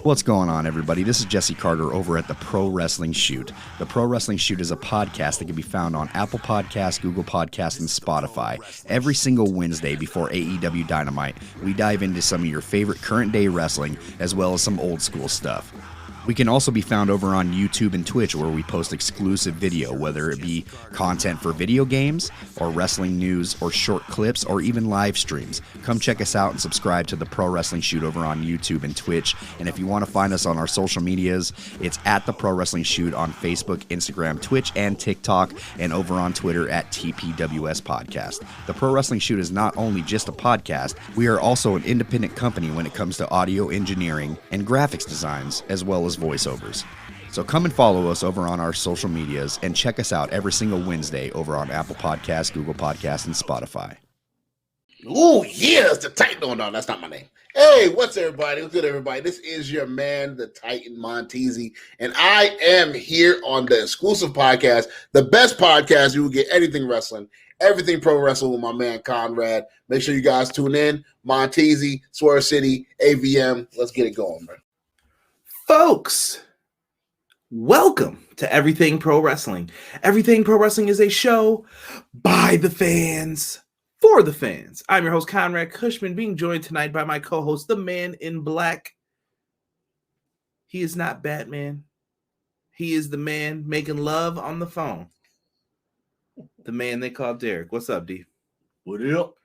What's going on, everybody? This is Jesse Carter over at the Pro Wrestling Shoot. The Pro Wrestling Shoot is a podcast that can be found on Apple Podcasts, Google Podcasts, and Spotify. Every single Wednesday before AEW Dynamite, we dive into some of your favorite current-day wrestling, as well as some old-school stuff. We can also be found over on YouTube and Twitch, where we post exclusive video, whether it be content for video games, or wrestling news, or short clips, or even live streams. Come check us out and subscribe to the Pro Wrestling Shoot over on YouTube and Twitch. And if you want to find us on our social medias, it's at the Pro Wrestling Shoot on Facebook, Instagram, Twitch, and TikTok, and over on Twitter at TPWS Podcast. The Pro Wrestling Shoot is not only just a podcast, we are also an independent company when it comes to audio engineering and graphics designs, as well as voiceovers. So come and follow us over on our social medias and check us out every single Wednesday over on Apple Podcasts, Google Podcasts, and Spotify. Oh, yeah, it's the Titan. No, that's not my name. Hey, what's everybody? What's good, everybody? This is your man, the Titan Montesi, and I am here on the exclusive podcast, the best podcast. You will get anything wrestling, everything pro wrestling with my man, Conrad. Make sure you guys tune in. Montesi, Swerve City, AVM. Let's get it going, man. Folks, welcome to Everything Pro Wrestling. Everything Pro Wrestling is a show by the fans, for the fans. I'm your host, Conrad Cushman, being joined tonight by my co-host, the man in black. He is not Batman. He is the man making love on the phone. The man they call Derek. What's up, D? What up?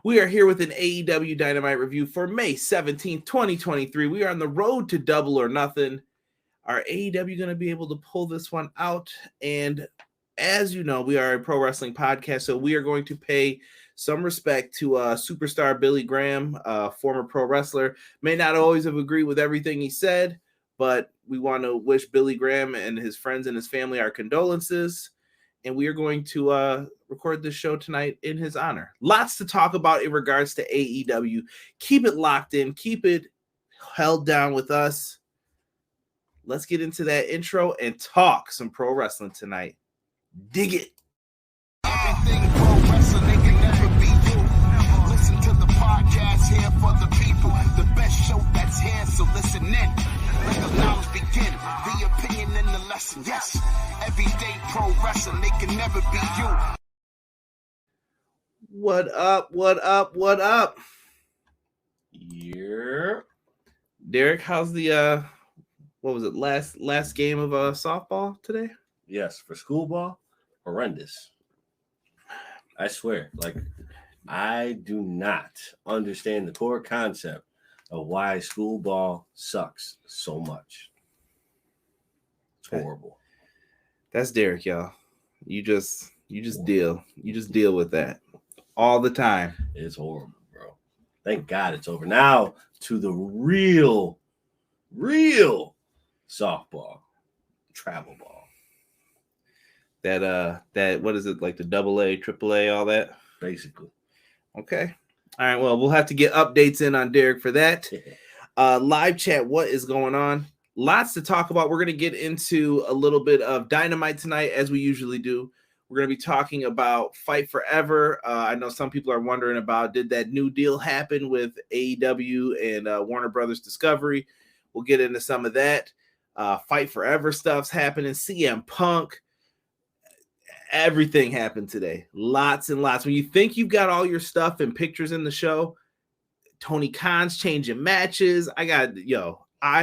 We are here with an AEW Dynamite review for May 17th, 2023. We are on the road to Double or Nothing. Are AEW going to be able to pull this one out? And as you know, we are a pro wrestling podcast, so we are going to pay some respect to superstar Billy Graham, former pro wrestler. May not always have agreed with everything he said, but we want to wish Billy Graham and his friends and his family our condolences. And we are going to record this show tonight in his honor. Lots to talk about in regards to AEW. Keep it locked in. Keep it held down with us. Let's get into that intro and talk some pro wrestling tonight. Dig it. Everything pro wrestling, they can never be you. Listen to the podcast here for the people. The best show that's here, so listen in. Let the knowledge begin. The opinion and the lesson. Yes, everyday pro wrestling, they can never be you. What up? What up? What up? Yeah. Derek, how's the what was it? Last game of softball today? Yes, for school ball, horrendous. I swear, I do not understand the core concept of why school ball sucks so much. It's horrible. That's Derek, y'all. You just deal with that all the time. It's horrible, bro. Thank God it's over. Now to the real softball, travel ball. That what is it, like the AA, AAA, all that? Basically. Okay. All right. Well, we'll have to get updates in on Derek for that. Live chat, what is going on? Lots to talk about. We're going to get into a little bit of Dynamite tonight, as we usually do. We're going to be talking about Fight Forever. I know some people are wondering about, did that new deal happen with AEW and Warner Brothers Discovery? We'll get into some of that. Fight Forever stuff's happening. CM Punk. Everything happened today. Lots and lots. When you think you've got all your stuff and pictures in the show, Tony Khan's changing matches. I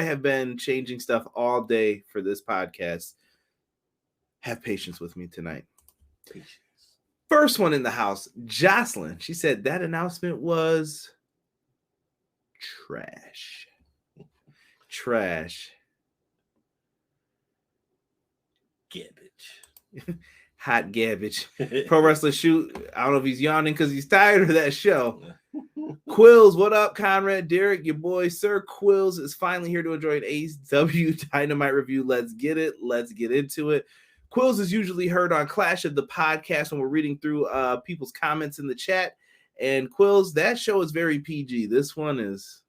have been changing stuff all day for this podcast. Have patience with me tonight. Patience. First one in the house, Jocelyn. She said that announcement was trash. Trash. Garbage. Hot garbage. Pro Wrestler Shoot. I don't know if he's yawning because he's tired of that show. Quills, what up, Conrad? Derek, your boy, Sir Quills, is finally here to enjoy an AEW Dynamite review. Let's get it. Let's get into it. Quills is usually heard on Clash of the Podcast when we're reading through people's comments in the chat. And Quills, that show is very PG. This is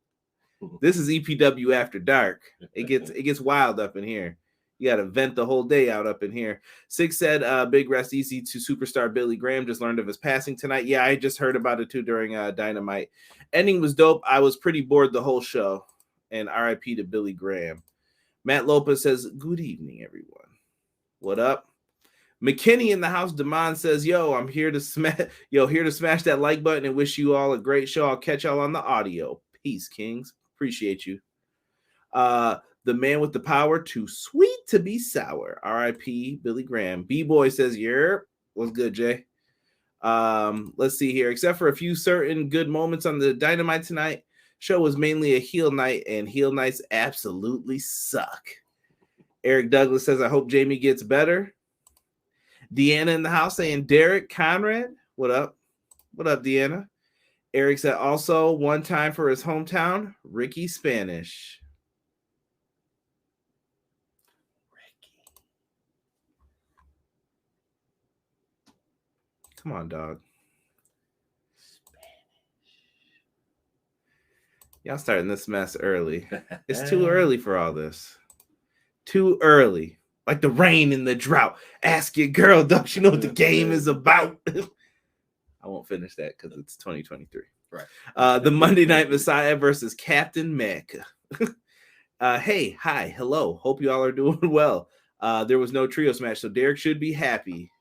EPW After Dark. It gets wild up in here. You got to vent the whole day out up in here. Six said, big rest easy to superstar Billy Graham. Just learned of his passing tonight. Yeah, I just heard about it too during Dynamite. Ending was dope. I was pretty bored the whole show. And RIP to Billy Graham. Matt Lopez says, good evening, everyone. What up? McKinney in the house. Damon says, yo, I'm here to smash that like button and wish you all a great show. I'll catch y'all on the audio. Peace, Kings. Appreciate you. The man with the power, too sweet to be sour. RIP Billy Graham. B-Boy says, yerp. What's good, Jay? Let's see here. Except for a few certain good moments on the Dynamite tonight, show was mainly a heel night, and heel nights absolutely suck. Eric Douglas says, I hope Jamie gets better. Deanna in the house saying, Derek Conrad. What up? What up, Deanna? Eric said, also, one time for his hometown, Ricky Spanish. Come on, dog. Y'all starting this mess early. It's too early for all this. Too early. Like the rain in the drought. Ask your girl, don't you know what the game is about? I won't finish that because it's 2023. Right. The Monday Night Messiah versus Captain Mac. Hey, hi, hello. Hope you all are doing well. There was no trios match, so Derek should be happy.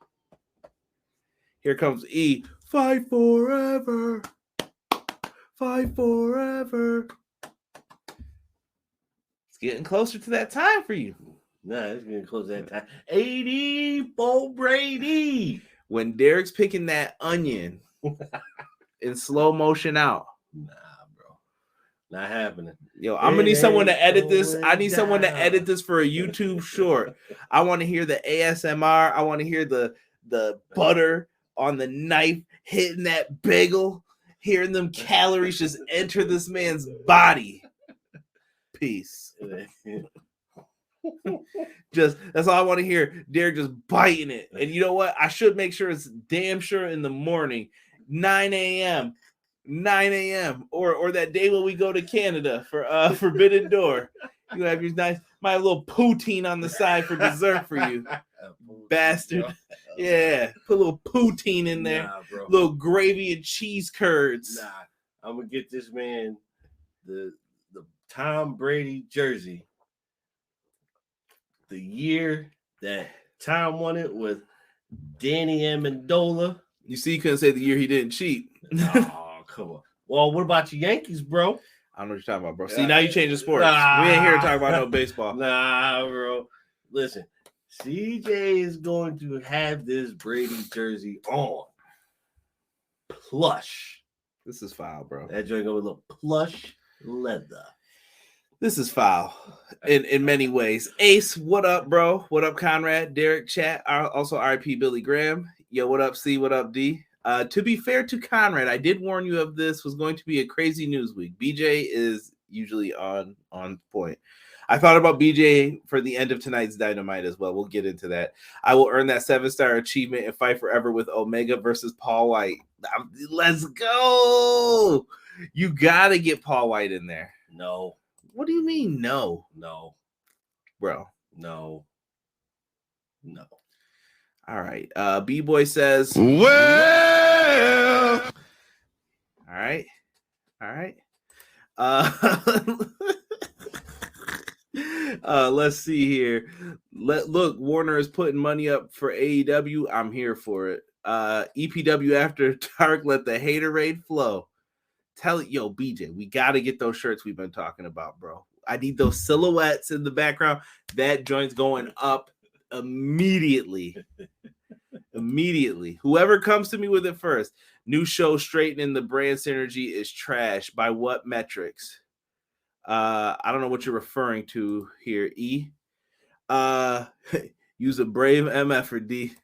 Here comes E. Fight forever. Fight forever. It's getting closer to that time for you. Nah, it's getting close to that time. 84 Brady. When Derek's picking that onion in slow motion out. Nah, bro. Not happening. Yo, I'm gonna need someone to edit this. I need someone to edit this for a YouTube short. I want to hear the ASMR. I want to hear the butter on the knife hitting that bagel, hearing them calories just enter this man's body. Peace. Just that's all I want to hear. Derek just biting it. And you know what? I should make sure it's damn sure in the morning, 9 a.m. or that day when we go to Canada for Forbidden Door. You have your nice my little poutine on the side for dessert for you. Bastard. Yeah. Put a little poutine in there. Nah, bro. Little gravy and cheese curds. Nah. I'm gonna get this man the Tom Brady jersey. The year that Tom won it with Danny Amendola. You see, you couldn't say the year he didn't cheat. Oh, come on. Well, what about your Yankees, bro? I don't know what you're talking about, bro. See, now you changing sports. We ain't here to talk about no baseball. Nah, bro. Listen, CJ is going to have this Brady jersey on. Plush. This is foul, bro. That joint going to look plush leather. This is foul in many ways. Ace, what up, bro? What up, Conrad? Derek, chat. Also, RIP Billy Graham. Yo, what up, C? What up, D? To be fair to Conrad, I did warn you of this was going to be a crazy news week. BJ is usually on point. I thought about BJ for the end of tonight's Dynamite as well. We'll get into that. I will earn that 7-star achievement and fight forever with Omega versus Paul White. Let's go. You got to get Paul White in there. No. What do you mean, no? No. Bro. No. All right. B-Boy says, Well. All right. Let's see here. Look, Warner is putting money up for AEW. I'm here for it. EPW after dark, let the hater raid flow. Tell it, yo, BJ, we got to get those shirts we've been talking about, bro. I need those silhouettes in the background. That joint's going up immediately. Whoever comes to me with it first. New show straightening the brand synergy is trash. By what metrics? I don't know what you're referring to here, E. Use a brave MF for D.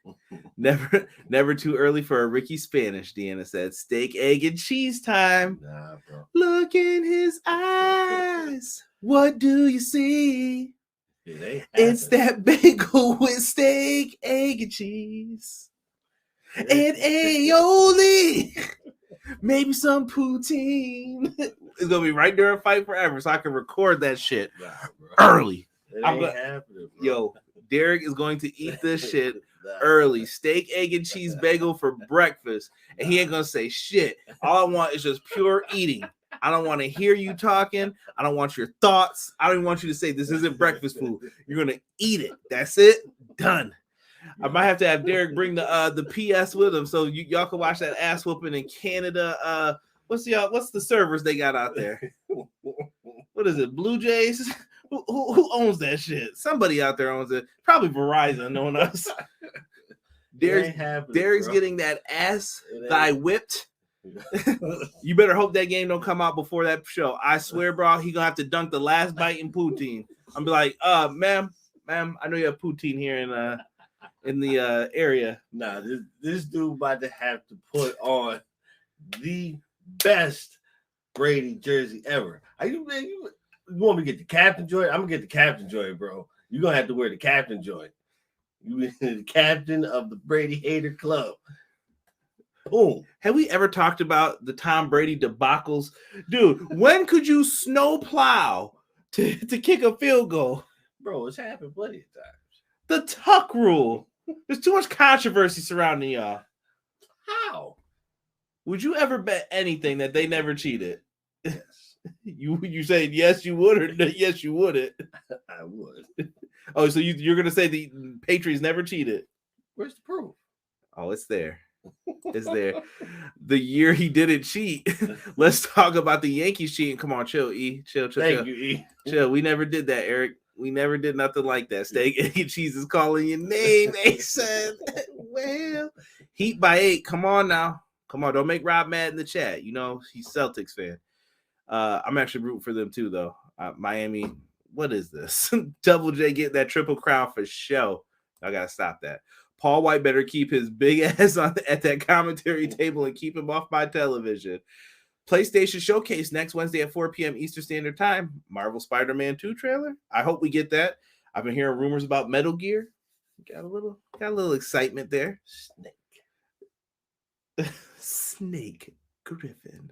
Never too early for a Ricky Spanish, Deanna said. Steak, egg, and cheese time. Nah, bro. Look in his eyes. What do you see? It's that bagel with steak, egg, and cheese. And aioli. Maybe some poutine. It's going to be right during Fight Forever, so I can record that shit early. Yo, Derek is going to eat this shit early. Steak, egg, and cheese bagel for breakfast. And he ain't going to say shit. All I want is just pure eating. I don't want to hear you talking. I don't want your thoughts. I don't even want you to say this isn't breakfast food. You're gonna eat it. That's it. Done. I might have to have Derek bring the PS with him so y'all can watch that ass whooping in Canada. What's the servers they got out there? What is it? Blue Jays? Who owns that shit? Somebody out there owns it. Probably Verizon, knowing us. Derek's getting that ass thigh whipped. You better hope that game don't come out before that show. I swear, bro, he gonna have to dunk the last bite in poutine. I'm be like, ma'am, I know you have poutine here in the area. Nah, this dude about to have to put on the best Brady jersey ever. You want me to get the captain joint? I'm gonna get the captain joint, bro. You're gonna have to wear the captain joint. You the captain of the Brady Hayter Club. Boom. Have we ever talked about the Tom Brady debacles? Dude, when could you snow plow to kick a field goal? Bro, it's happened plenty of times. The tuck rule. There's too much controversy surrounding y'all. How? Would you ever bet anything that they never cheated? Yes. You saying yes you would or yes you wouldn't? I would. Oh, so you're gonna say the Patriots never cheated? Where's the proof? Oh, it's there. It's there. The year he didn't cheat. Let's talk about the Yankees cheating. Come on, chill, E. Chill. Thank you, E. Chill. We never did that, Eric. We never did nothing like that. Steak, egg, and cheese is calling your name, son. Well, Heat by 8. Come on now. Come on. Don't make Rob mad in the chat. You know, he's Celtics fan. I'm actually rooting for them too, though. Miami, what is this? Double J getting that triple crown for show. I gotta stop that. Paul White better keep his big ass at that commentary table and keep him off my television. PlayStation Showcase next Wednesday at 4 p.m. Eastern Standard Time. Marvel Spider-Man 2 trailer. I hope we get that. I've been hearing rumors about Metal Gear. Got a little excitement there. Snake Griffin.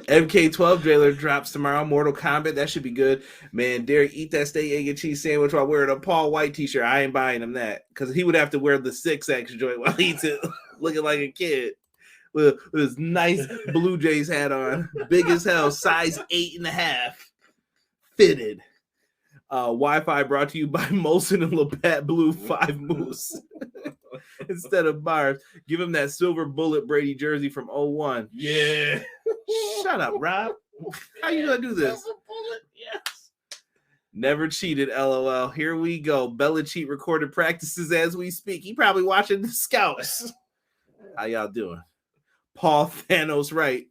MK12 trailer drops tomorrow. Mortal Kombat, that should be good. Man, Derek, eat that steak, egg, and cheese sandwich while wearing a Paul White t-shirt. I ain't buying him that because he would have to wear the 6X joint while he eats it, looking like a kid with his nice Blue Jays hat on, big as hell, size 8.5, fitted. Wi-Fi brought to you by Molson and Labatt Blue 5 Moose. Instead of bars, give him that silver bullet Brady jersey from 01. Yeah. Shut up, Rob. How you gonna do this? Silver bullet, yes. Never cheated, LOL. Here we go. Belichick recorded practices as we speak. He probably watching the scouts. How y'all doing? Paul Thanos right.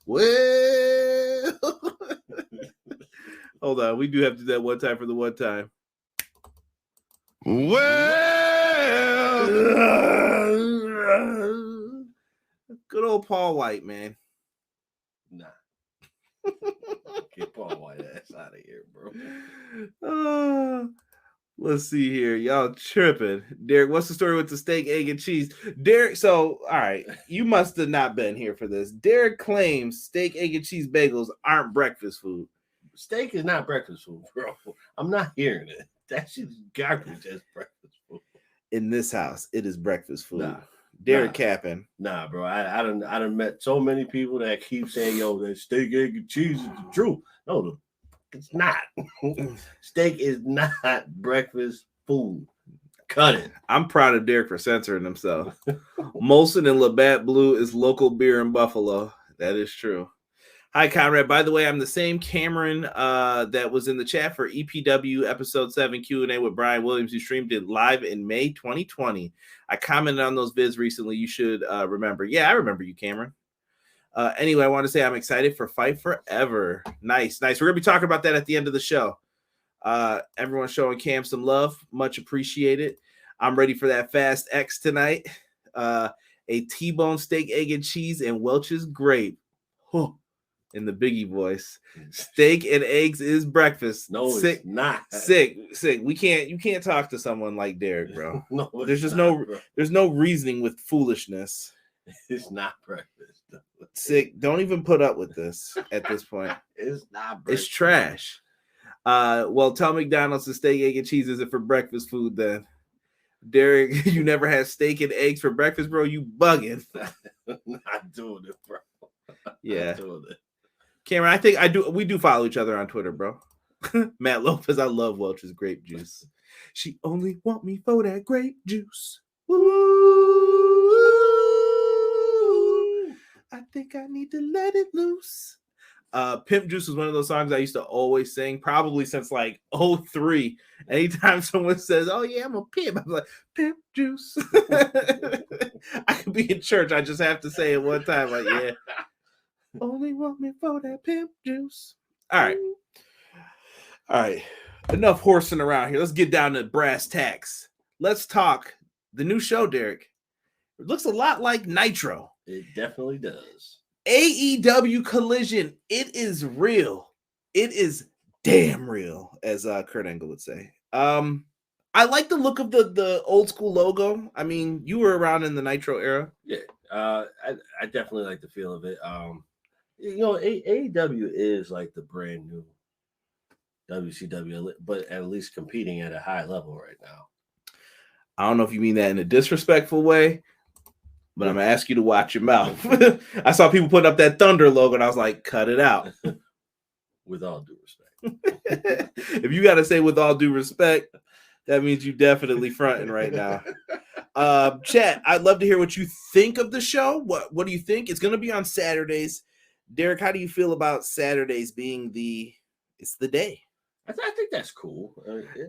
Well, hold on. We do have to do that one time for the one time. Well, good old Paul White, man. Nah. Get Paul White ass out of here, bro. Let's see here. Y'all tripping. Derek, what's the story with the steak, egg, and cheese? Derek, so, all right. You must have not been here for this. Derek claims steak, egg, and cheese bagels aren't breakfast food. Steak is not breakfast food, bro. I'm not hearing it. That shit is garbage as breakfast food. In this house, it is breakfast food. Nah. Derek capping. Nah, bro. I done met so many people that keep saying, yo, that steak, egg, and cheese is the truth. No, it's not. Steak is not breakfast food. Cut it. I'm proud of Derek for censoring himself. Molson and Labatt Blue is local beer in Buffalo. That is true. Hi, Conrad. By the way, I'm the same Cameron that was in the chat for EPW Episode 7 Q&A with Brian Williams, who streamed it live in May 2020. I commented on those vids recently. You should remember. Yeah, I remember you, Cameron. Anyway, I want to say I'm excited for Fight Forever. Nice. We're going to be talking about that at the end of the show. Everyone showing Cam some love. Much appreciated. I'm ready for that Fast X tonight. A T-bone steak, egg, and cheese, and Welch's grape. Huh. In the Biggie voice, steak and eggs is breakfast. No, sick, it's not. Sick. You can't talk to someone like Derek, bro. No, there's just not, there's no reasoning with foolishness. It's not breakfast. Sick. Don't even put up with this at this point. It's not breakfast. It's trash. Well, tell McDonald's the steak, egg, and cheese isn't for breakfast food then. Derek, you never had steak and eggs for breakfast, bro. You bugging. Not doing it, bro. Yeah. Not doing it. Cameron, I think we do follow each other on Twitter, bro. Matt Lopez, I love Welch's grape juice. She only want me for that grape juice. Woo! I think I need to let it loose. Pimp Juice was one of those songs I used to always sing, probably since like 03. Anytime someone says, "Oh yeah, I'm a pimp," I'm like, "Pimp Juice." I could be in church, I just have to say it one time, like, yeah. Only want me for that pimp juice. All right. Enough horsing around here. Let's get down to brass tacks. Let's talk the new show, Derek. It looks a lot like Nitro. It definitely does. AEW Collision. It is real. It is damn real, as Kurt Angle would say. I like the look of the old school logo. I mean, you were around in the Nitro era. Yeah. I definitely like the feel of it. AEW is like the brand new WCW, but at least competing at a high level right now. I don't know if you mean that in a disrespectful way, but I'm gonna ask you to watch your mouth. I saw people putting up that Thunder logo, and I was like, cut it out. With all due respect. If you got to say with all due respect, that means you definitely fronting right now. Chat, I'd love to hear what you think of the show. What do you think? It's going to be on Saturdays. Derek, how do you feel about Saturdays being the day? I think that's cool.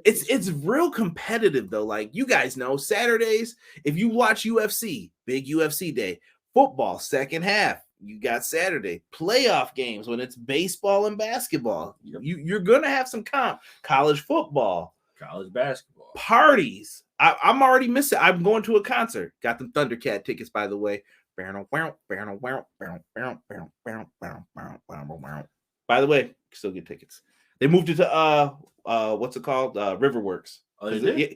It's real competitive though. Like you guys know, Saturdays, if you watch UFC, big UFC day, football, second half, you got Saturday, playoff games when it's baseball and basketball. Yep. You're gonna have some college football, college basketball, parties. I'm already missing. I'm going to a concert. Got them Thundercat tickets, by the way. By the way, still get tickets. They moved it to what's it called? Riverworks. Oh, is it? Yeah.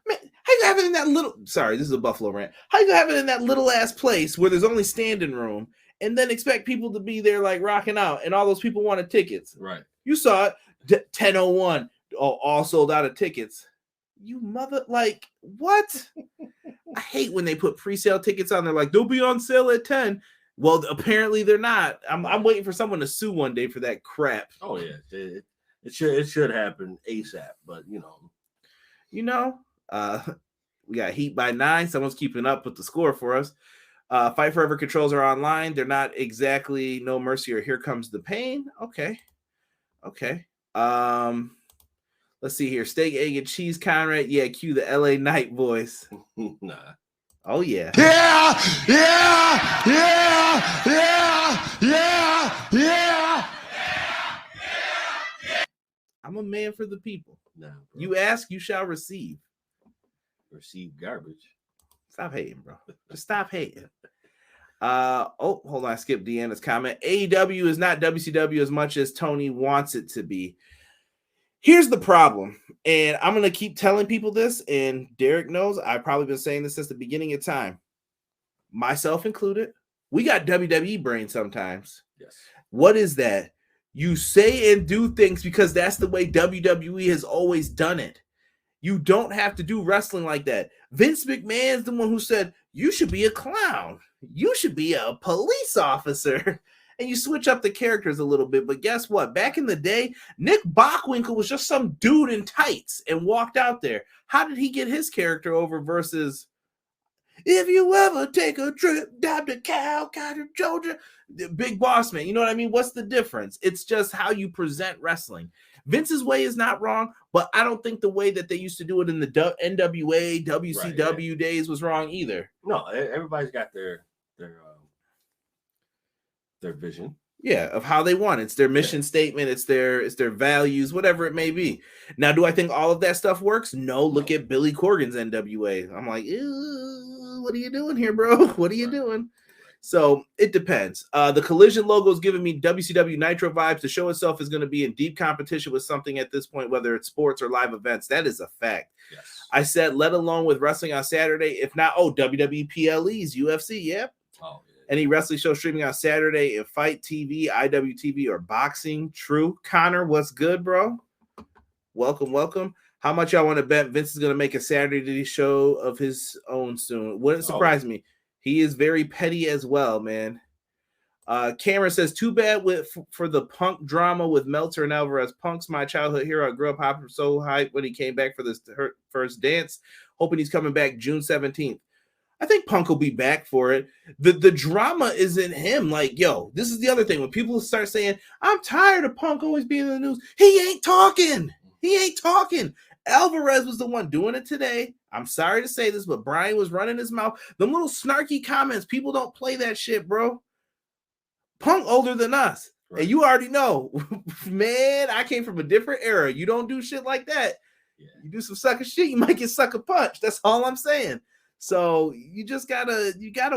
Man, how you have it in that little? Sorry, this is a Buffalo rant. How you have it in that little ass place where there's only standing room, and then expect people to be there like rocking out, and all those people wanted tickets. Right. You saw it. 10:01. All sold out of tickets. You mother, like what? I hate when they put pre-sale tickets on there. Like they'll be on sale at 10. Well, apparently they're not. I'm waiting for someone to sue one day for that crap. Oh yeah, it should happen ASAP. But we got Heat by 9. Someone's keeping up with the score for us. Fight Forever controls are online. They're not exactly No Mercy or Here Comes the Pain. Okay. Let's see here. Steak, egg, and cheese, Conrad. Yeah, cue the LA Knight voice. Nah. Oh yeah. Yeah. I'm a man for the people. Nah, bro. You ask, you shall receive. Receive garbage. Stop hating, bro. Just stop hating. Hold on. I skipped Deanna's comment. AEW is not WCW as much as Tony wants it to be. Here's the problem, and I'm going to keep telling people this, and Derek knows I've probably been saying this since the beginning of time, myself included. We got WWE brain sometimes. Yes. What is that? You say and do things because that's the way WWE has always done it. You don't have to do wrestling like that. Vince McMahon's the one who said, you should be a clown. You should be a police officer. And you switch up the characters a little bit. But guess what? Back in the day, Nick Bockwinkel was just some dude in tights and walked out there. How did he get his character over versus if you ever take a trip down to Calcutta, Georgia, the Big Boss Man? You know what I mean? What's the difference? It's just how you present wrestling. Vince's way is not wrong, but I don't think the way that they used to do it in the NWA, WCW days was wrong either. No, everybody's got their vision. Yeah, of how they want it. It's their mission statement, it's their values, whatever it may be. Now, do I think all of that stuff works? No. Look at Billy Corgan's NWA. I'm like, what are you doing here, bro? What are you doing? So it depends. The Collision logo is giving me WCW Nitro vibes. The show itself is going to be in deep competition with something at this point, whether it's sports or live events. That is a fact. Yes. I said, let alone with wrestling on Saturday. If not, WWE PLEs, UFC, yeah. Oh, yeah. Any wrestling show streaming on Saturday in Fight TV, IWTV, or boxing. True. Connor, what's good, bro? Welcome. How much y'all want to bet Vince is going to make a Saturday show of his own soon? Wouldn't surprise me. He is very petty as well, man. Cameron says, too bad for the Punk drama with Meltzer and Alvarez. Punk's my childhood hero. I grew up hopping so hyped when he came back for this first dance. Hoping he's coming back June 17th. I think Punk will be back for it. The drama isn't him. Like, yo, this is the other thing. When people start saying, I'm tired of Punk always being in the news, he ain't talking. Alvarez was the one doing it today. I'm sorry to say this, but Brian was running his mouth. Them little snarky comments, people don't play that shit, bro. Punk older than us. Right. And you already know, man, I came from a different era. You don't do shit like that. Yeah. You do some sucker shit, you might get sucker punched. That's all I'm saying. So you just gotta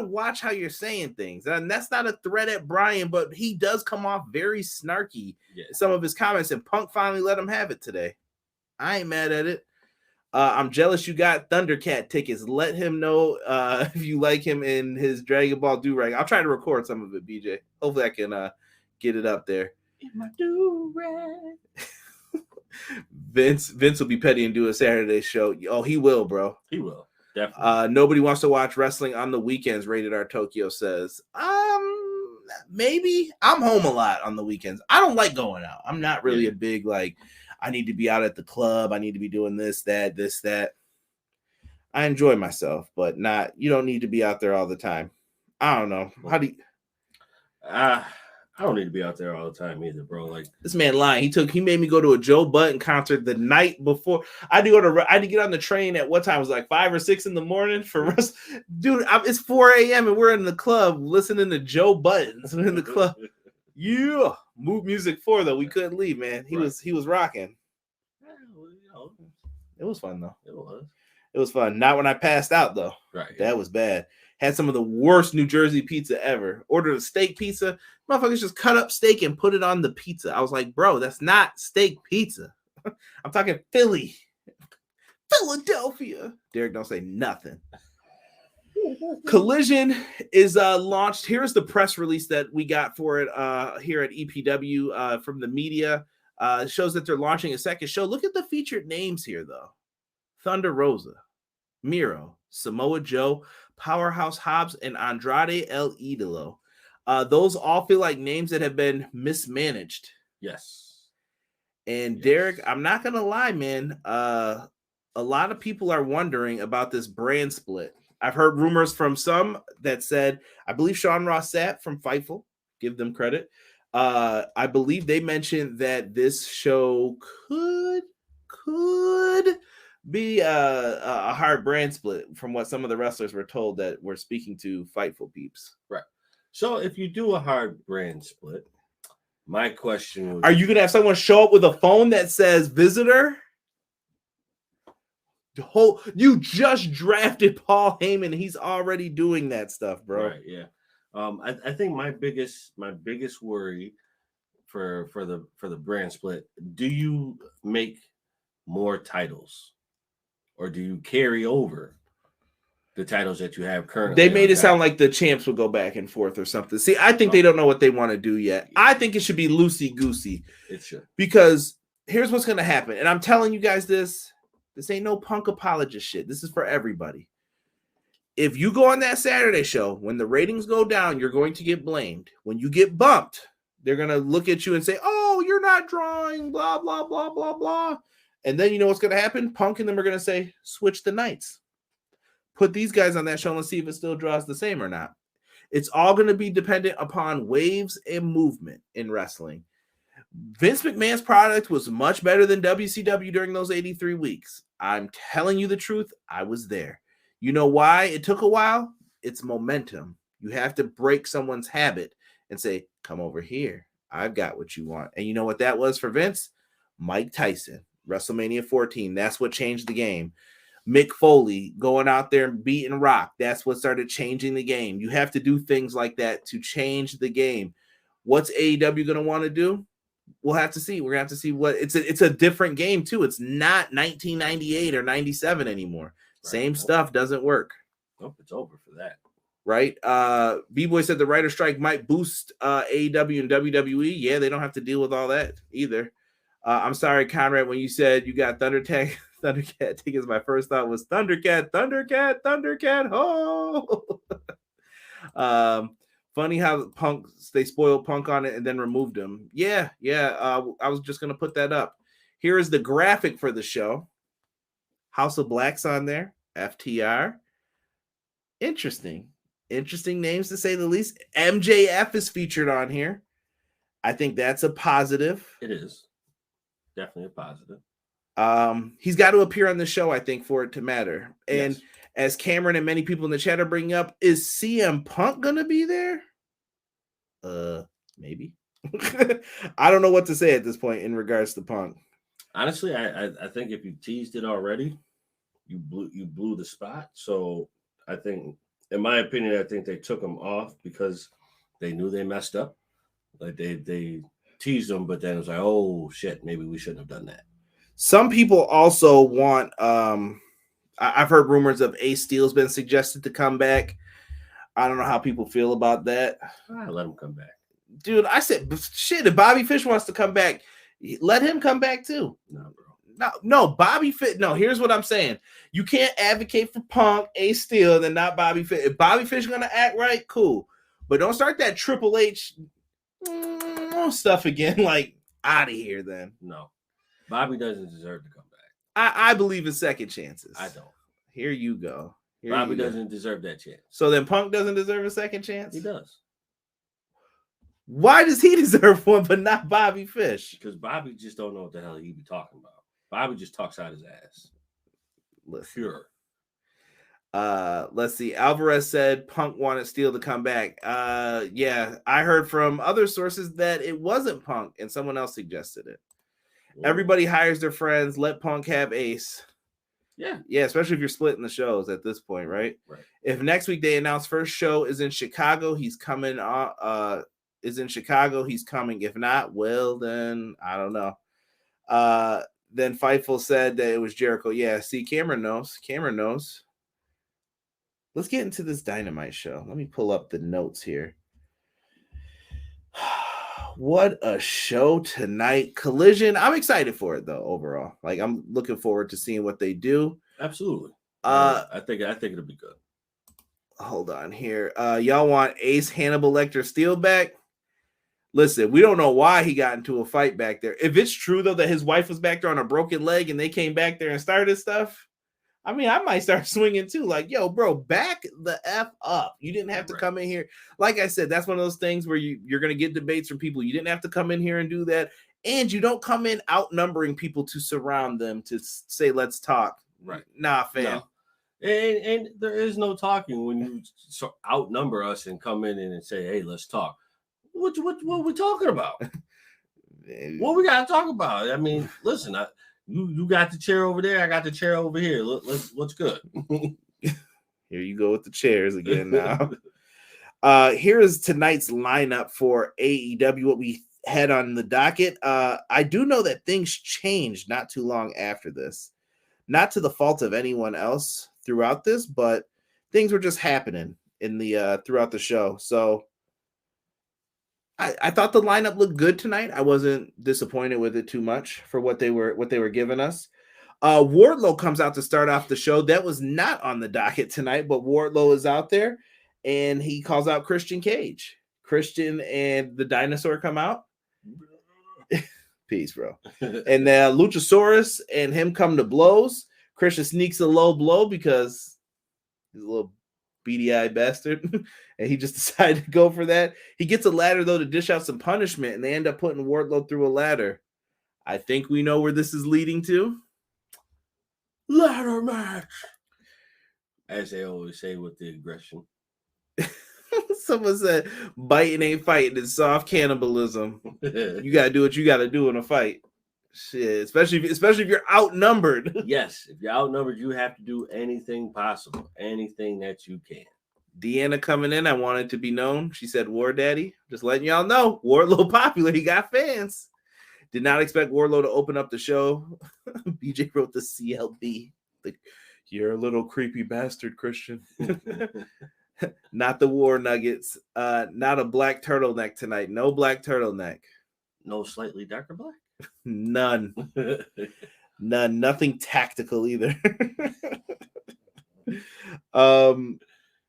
watch how you're saying things. And that's not a threat at Brian, but he does come off very snarky in some of his comments, and Punk finally let him have it today. I ain't mad at it. I'm jealous you got Thundercat tickets. Let him know if you like him in his Dragon Ball do-rag. I'll try to record some of it, BJ. Hopefully I can get it up there. In my do-rag. Vince will be petty and do a Saturday show. Oh, he will, bro. He will. Definitely. Nobody wants to watch wrestling on the weekends, Rated R Tokyo says. Maybe. I'm home a lot on the weekends. I don't like going out. I'm not really a big, like, I need to be out at the club. I need to be doing this, that. I enjoy myself, but you don't need to be out there all the time. I don't know. How do you... I don't need to be out there all the time either, bro. Like, this man lying. He made me go to a Joe Budden concert the night before. I had to get on the train at what time? It was like 5 or 6 in the morning for us. Dude, it's 4 a.m. and we're in the club listening to Joe Budden in the club. Yeah, Move Music 4 though. We couldn't leave, man. He was rocking. It was fun though. It was fun. Not when I passed out though. Right. That was bad. Had some of the worst New Jersey pizza ever. Ordered a steak pizza. Motherfuckers just cut up steak and put it on the pizza. I was like, bro, that's not steak pizza. I'm talking Philly. Philadelphia. Derek, don't say nothing. Collision is launched. Here's the press release that we got for it here at EPW from the media. It shows that they're launching a second show. Look at the featured names here, though. Thunder Rosa, Miro, Samoa Joe, Powerhouse Hobbs, and Andrade El Idolo. Those all feel like names that have been mismanaged. Yes. And Derek, I'm not going to lie, man. A lot of people are wondering about this brand split. I've heard rumors from some that said, I believe Sean Ross Sapp from Fightful, give them credit. I believe they mentioned that this show could be a hard brand split from what some of the wrestlers were told that were speaking to Fightful peeps. Right. So if you do a hard brand split, my question would are you going to have someone show up with a phone that says visitor? You just drafted Paul Heyman. He's already doing that stuff, bro. Right, yeah. I think my biggest worry for the brand split, do you make more titles or do you carry over the titles that you have currently? They made it sound like the champs will go back and forth or something. See, I think they don't know what they want to do yet. I think it should be loosey-goosey. It should. Because here's what's going to happen. And I'm telling you guys this ain't no Punk apologist shit. This is for everybody. If you go on that Saturday show, when the ratings go down, you're going to get blamed. When you get bumped, they're going to look at you and say, oh, you're not drawing, blah, blah, blah, blah, blah. And then you know what's going to happen? Punk and them are going to say, switch the nights. Put these guys on that show and see if it still draws the same or not. It's all going to be dependent upon waves and movement in wrestling. Vince McMahon's product was much better than WCW during those 83 weeks. I'm telling you the truth. I was there. You know why it took a while? It's momentum. You have to break someone's habit and say, come over here. I've got what you want. And you know what that was for Vince? Mike Tyson, WrestleMania 14. That's what changed the game. Mick Foley going out there and beating Rock. That's what started changing the game. You have to do things like that to change the game. What's AEW going to want to do? We'll have to see. We're going to have to see what it's a different game too. It's not 1998 or 97 anymore. Right. Same stuff doesn't work. Nope, it's over for that. Right. B-Boy said the writer strike might boost AEW and WWE. Yeah, they don't have to deal with all that either. I'm sorry, Conrad, when you said you got Thundercat Thundercat, I think is my first thought was Thundercat, Thundercat, Thundercat, ho! Funny how they spoiled Punk on it and then removed him. Yeah. I was just gonna put that up. Here is the graphic for the show. House of Black's on there. FTR. Interesting names to say the least. MJF is featured on here. I think that's a positive. It is definitely a positive. He's got to appear on the show, I think, for it to matter. And Yes. as Cameron and many people in the chat are bringing up, is CM Punk gonna be there? Maybe. I don't know what to say at this point in regards to Punk. Honestly, I think if you teased it already, you blew the spot. So I think, in my opinion, I think they took him off because they knew they messed up. Like they teased him, but then it was like, oh shit, maybe we shouldn't have done that. Some people also want I've heard rumors of Ace Steel's been suggested to come back. I don't know how people feel about that. Let him come back. Dude, I said shit, if Bobby Fish wants to come back, let him come back too. No, bro. No, Bobby Fish. No, here's what I'm saying. You can't advocate for Punk, Ace Steel, and then not Bobby Fish. If Bobby Fish is gonna act right, cool. But don't start that Triple H stuff again. Like, out of here then. No. Bobby doesn't deserve to come back. I believe in second chances. I don't. Here you go. Bobby doesn't deserve that chance. So then Punk doesn't deserve a second chance? He does. Why does he deserve one but not Bobby Fish? Because Bobby just don't know what the hell he be talking about. Bobby just talks out his ass. Sure. Let's see. Alvarez said Punk wanted Steel to come back. Yeah, I heard from other sources that it wasn't Punk and someone else suggested it. Yeah. Everybody hires their friends. Let Punk have Ace. Yeah, especially if you're splitting the shows at this point, right? Right. If next week they announce first show is in Chicago, he's coming on. Is in Chicago, he's coming. If not, well, then I don't know. Then Fightful said that it was Jericho. Yeah, see, Cameron knows. Let's get into this Dynamite show. Let me pull up the notes here. What a show tonight. Collision. I'm excited for it though, overall. Like, I'm looking forward to seeing what they do. Absolutely. I think it'll be good. Hold on here. Y'all want Ace Hannibal Lecter Steel back? Listen, we don't know why he got into a fight back there. If it's true though that his wife was back there on a broken leg and they came back there and started stuff, I mean, I might start swinging too. Like, yo, bro, back the F up. You didn't have to come in here. Like I said, that's one of those things where you're going to get debates from people. You didn't have to come in here and do that. And you don't come in outnumbering people to surround them to say, let's talk. Right. Nah, fam. No. And there is no talking when you outnumber us and come in and say, hey, let's talk. What are we talking about? What we got to talk about? I mean, listen, you got the chair over there. I got the chair over here. What's good? Here you go with the chairs again now. Here is tonight's lineup for AEW, what we had on the docket. I do know that things changed not too long after this. Not to the fault of anyone else throughout this, but things were just happening in the throughout the show. So I thought the lineup looked good tonight. I wasn't disappointed with it too much for what they were giving us. Wardlow comes out to start off the show. That was not on the docket tonight, but Wardlow is out there and he calls out Christian Cage. Christian and the dinosaur come out. Peace, bro. And Luchasaurus and him come to blows. Christian sneaks a low blow because he's a little beady-eyed bastard, and he just decided to go for that. He gets a ladder, though, to dish out some punishment, and they end up putting Wardlow through a ladder. I think we know where this is leading to. Ladder match. As they always say with the aggression. Someone said, biting ain't fighting, it's soft cannibalism. You got to do what you got to do in a fight. Shit, especially if you're outnumbered. Yes, if you're outnumbered, you have to do anything possible, anything that you can. Deanna coming in, I want it to be known. She said, War Daddy. Just letting y'all know, Wardlow popular. He got fans. Did not expect Wardlow to open up the show. BJ wrote the CLB. Like, you're a little creepy bastard, Christian. Not the War Nuggets. Not a black turtleneck tonight. No black turtleneck. No slightly darker black. None. Nothing tactical either.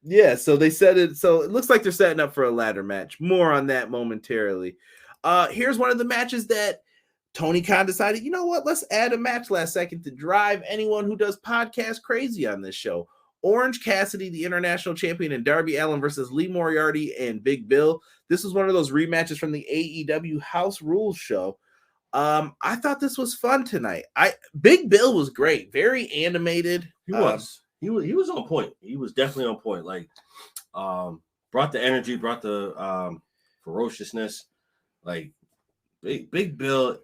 Yeah, so they said it. So it looks like they're setting up for a ladder match. More on that momentarily. Here's one of the matches that Tony Khan decided, you know what? Let's add a match last second to drive anyone who does podcast crazy on this show. Orange Cassidy, the international champion, and Darby Allin versus Lee Moriarty and Big Bill. This was one of those rematches from the AEW House Rules show. I thought this was fun tonight. Big Bill was great, very animated. He was. He was on point. He was definitely on point. Like, brought the energy, brought the ferociousness. Like, Big Bill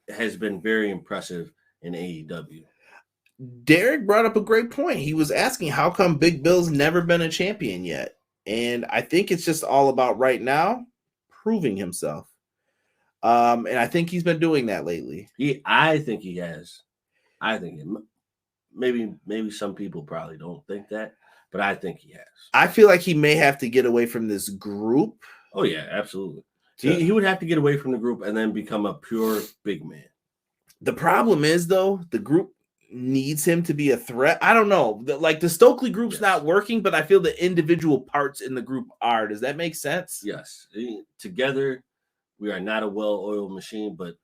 has been very impressive in AEW. Derek brought up a great point. He was asking how come Big Bill's never been a champion yet, and I think it's just all about right now proving himself. And I think he's been doing that lately. I think he has. I think maybe some people probably don't think that, but I think he has. I feel like he may have to get away from this group. Oh yeah, absolutely. He would have to get away from the group and then become a pure big man. The problem is, though, the group needs him to be a threat. I don't know. The Stokely group's not working, but I feel the individual parts in the group are. Does that make sense? Yes. Together, we are not a well-oiled machine, but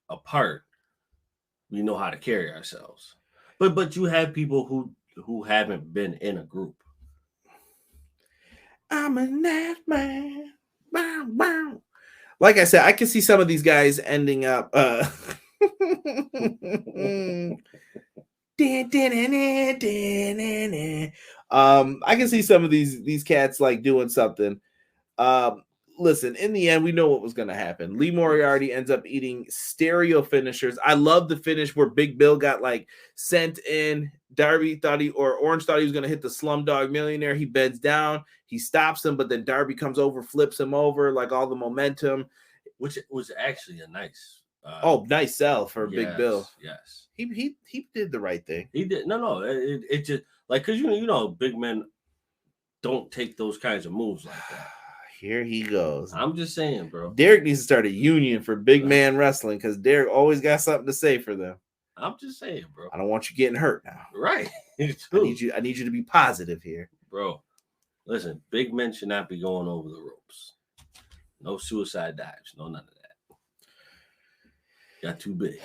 apart, we know how to carry ourselves. But you have people who haven't been in a group. I'm a nice man. Bow, bow. Like I said, I can see some of these guys ending up I can see some of these cats like doing something. Listen, in the end, we know what was going to happen. Lee Moriarty ends up eating stereo finishers. I love the finish where Big Bill got like sent in. Darby Orange thought he was going to hit the Slumdog Millionaire. He beds down. He stops him, but then Darby comes over, flips him over, like all the momentum. Which was actually a nice. Nice sell for Big Bill. Yes. He did the right thing. He did. No. It just like, because you know, big men don't take those kinds of moves like that. Here he goes. I'm just saying, bro. Derek needs to start a union for big man wrestling because Derek always got something to say for them. I'm just saying, bro. I don't want you getting hurt now. Right. I need you to be positive here. Bro, listen, big men should not be going over the ropes. No suicide dives. No, none of that. Got too big.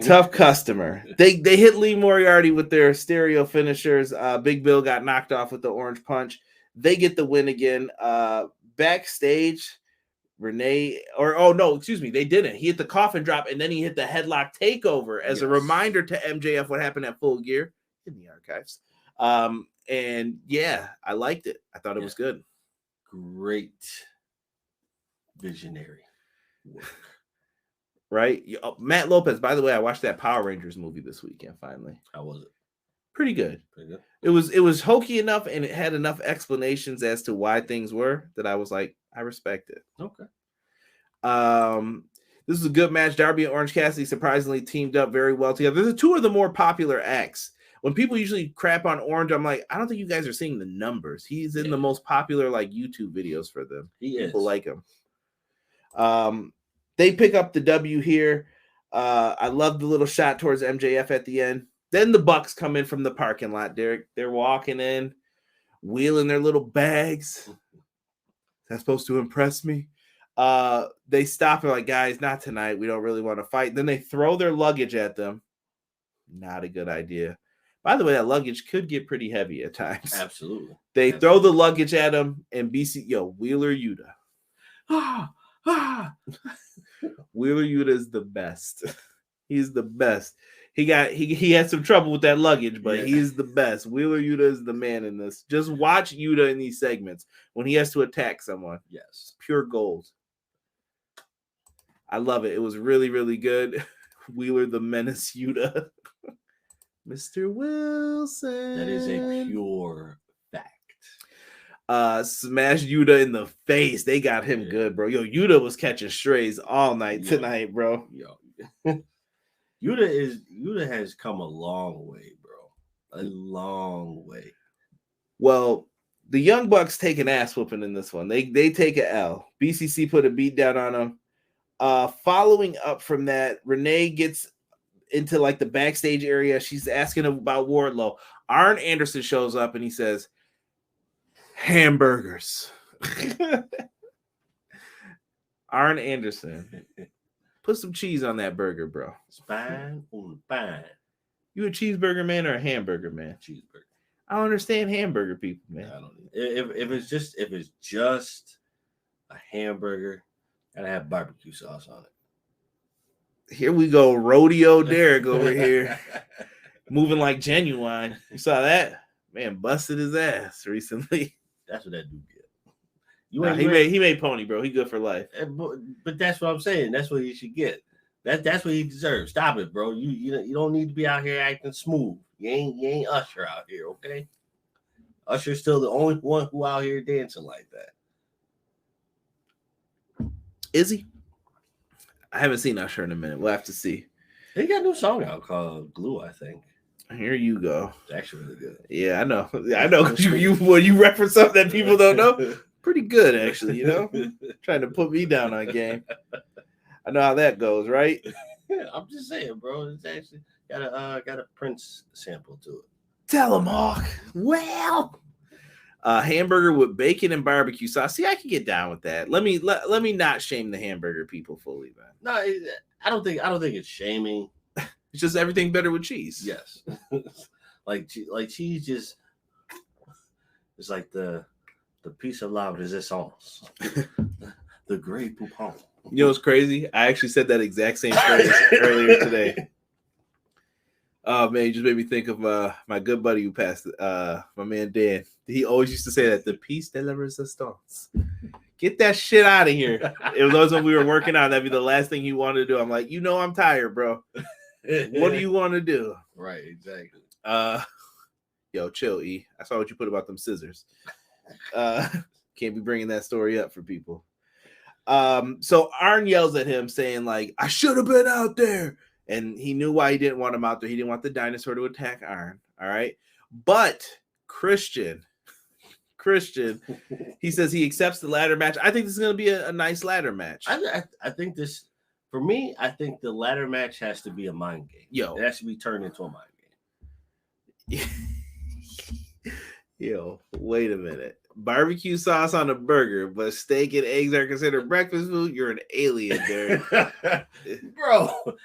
Tough customer. They hit Lee Moriarty with their stereo finishers. Big Bill got knocked off with the orange punch. They get the win again. Backstage, Renee, they didn't. He hit the coffin drop and then he hit the headlock takeover as a reminder to MJF what happened at Full Gear in the archives. And yeah, I liked it. I thought it was good. Great visionary work. Right? Matt Lopez, by the way, I watched that Power Rangers movie this weekend finally. How was it? Pretty good. It was hokey enough and it had enough explanations as to why things were that I was like, I respect it. Okay. This is a good match. Darby and Orange Cassidy surprisingly teamed up very well together. They're two of the more popular acts. When people usually crap on Orange, I'm like, I don't think you guys are seeing the numbers. He's in the most popular like YouTube videos for them. People like him. They pick up the W here. I love the little shot towards MJF at the end. Then the Bucks come in from the parking lot, Derek. They're walking in, wheeling their little bags. Is that supposed to impress me? They stop and like, guys, not tonight. We don't really want to fight. Then they throw their luggage at them. Not a good idea. By the way, that luggage could get pretty heavy at times. Absolutely. They throw the luggage at him and Wheeler Yuta. Wheeler Yuta is the best. He's the best. He had some trouble with that luggage, but he's the best. Wheeler Yuta is the man in this. Just watch Yuta in these segments when he has to attack someone. Yes. Pure gold. I love it. It was really, really good. Wheeler the Menace Yuta. Mr. Wilson. That is a pure fact. Smash Yuta in the face. They got him good, bro. Yo, Yuta was catching strays all night tonight, bro. Yuta has come a long way, bro. A long way. Well, the Young Bucks take an ass whooping in this one. They take an L. BCC put a beat down on them. Following up from that, Renee gets into like the backstage area. She's asking about Wardlow. Arn Anderson shows up and he says, hamburgers. Arn Anderson, put some cheese on that burger, bro. Spine on the pine. You a cheeseburger man or a hamburger man? Cheeseburger. I don't understand hamburger people, man. I don't. If it's just a hamburger, gotta have barbecue sauce on it. Here we go, Rodeo Derek over here, moving like Genuine. You saw that? Man busted his ass recently. That's what that dude get. He made pony, bro. He good for life. But that's what I'm saying. That's what he should get. That's what he deserves. Stop it, bro. You don't need to be out here acting smooth. You ain't Usher out here, okay? Usher's still the only one who out here dancing like that. Is he? I haven't seen Usher in a minute. We'll have to see. He got a new song out called Glue, I think. Here you go. It's actually really good. Yeah, I know. Because you reference something that people don't know. Pretty good, actually. Trying to put me down on game. I know how that goes, right? Yeah, I'm just saying, bro. It's actually got a Prince sample to it. Tell him, Hawk. Well, hamburger with bacon and barbecue sauce. See, I can get down with that. Let me not shame the hamburger people fully, man. No, I don't think it's shaming. It's just everything better with cheese. Yes, like cheese just it's like the piece of la resistance, the great poupon. You know what's crazy? I actually said that exact same phrase earlier today. Oh man, you just made me think of my good buddy who passed, my man Dan. He always used to say that, the piece de la resistance. Get that shit out of here. It was always when we were working out, that'd be the last thing he wanted to do. I'm like, I'm tired, bro. What do you want to do? Right, exactly. Yo, chill, E. I saw what you put about them scissors. Can't be bringing that story up for people. So Arn yells at him saying, like, I should have been out there. And he knew why he didn't want him out there. He didn't want the dinosaur to attack Arn. All right. But Christian, he says he accepts the ladder match. I think this is going to be a nice ladder match. I think this, for me, I think the ladder match has to be a mind game. Yo. It has to be turned into a mind game. Yo, wait a minute. Barbecue sauce on a burger, but steak and eggs are considered breakfast food. You're an alien, dude. Bro,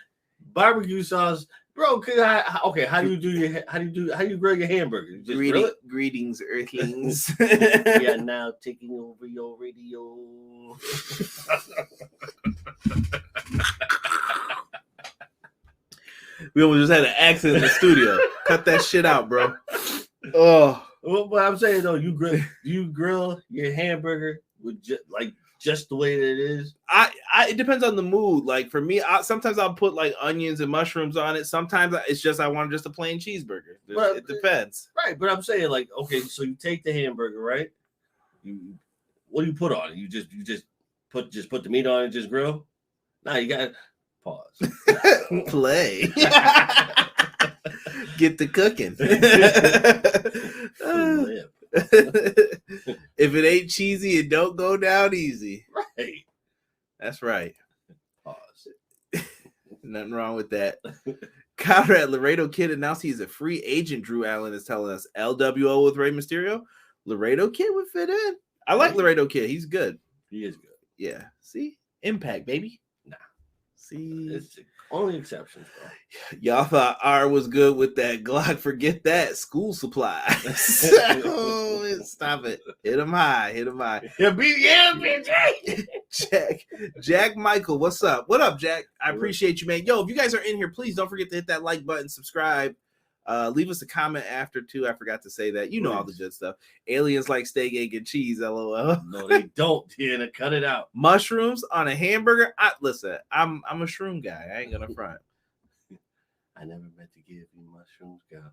barbecue sauce. Bro, how do you grill your hamburger? You just grill it? Greetings, Earthlings. We are now taking over your radio. We almost just had an accident in the studio. Cut that shit out, bro. Oh. Well, but I'm saying though, you grill your hamburger with just the way that it is. It depends on the mood. Like for me, sometimes I'll put like onions and mushrooms on it. Sometimes it's just I want just a plain cheeseburger. It depends. Right, but I'm saying like, okay, so you take the hamburger, right? What do you put on it? You just put the meat on it and just grill? No, you got to pause. Play. Get the cooking. If it ain't cheesy, it don't go down easy. Right. That's right. Pause. Nothing wrong with that. Conrad Laredo Kid announced he's a free agent. Drew Allen is telling us LWO with Rey Mysterio. Laredo Kid would fit in. I like Laredo Kid. He's good. He is good. Yeah. See? Impact, baby. Nah. See? It's only exceptions, bro. Y'all thought R was good with that Glock. Forget that. School supplies. Stop it. Hit him high. Jack Michael, what's up? What up, Jack? I appreciate you, man. Yo, if you guys are in here, please don't forget to hit that like button, subscribe. Leave us a comment after too. I forgot to say that. You know all the good stuff. Aliens like steak, egg, and cheese. LOL. No, they don't. Tina, cut it out. Mushrooms on a hamburger. Listen, I'm a shroom guy. I ain't gonna front. I never meant to give you mushrooms, girl.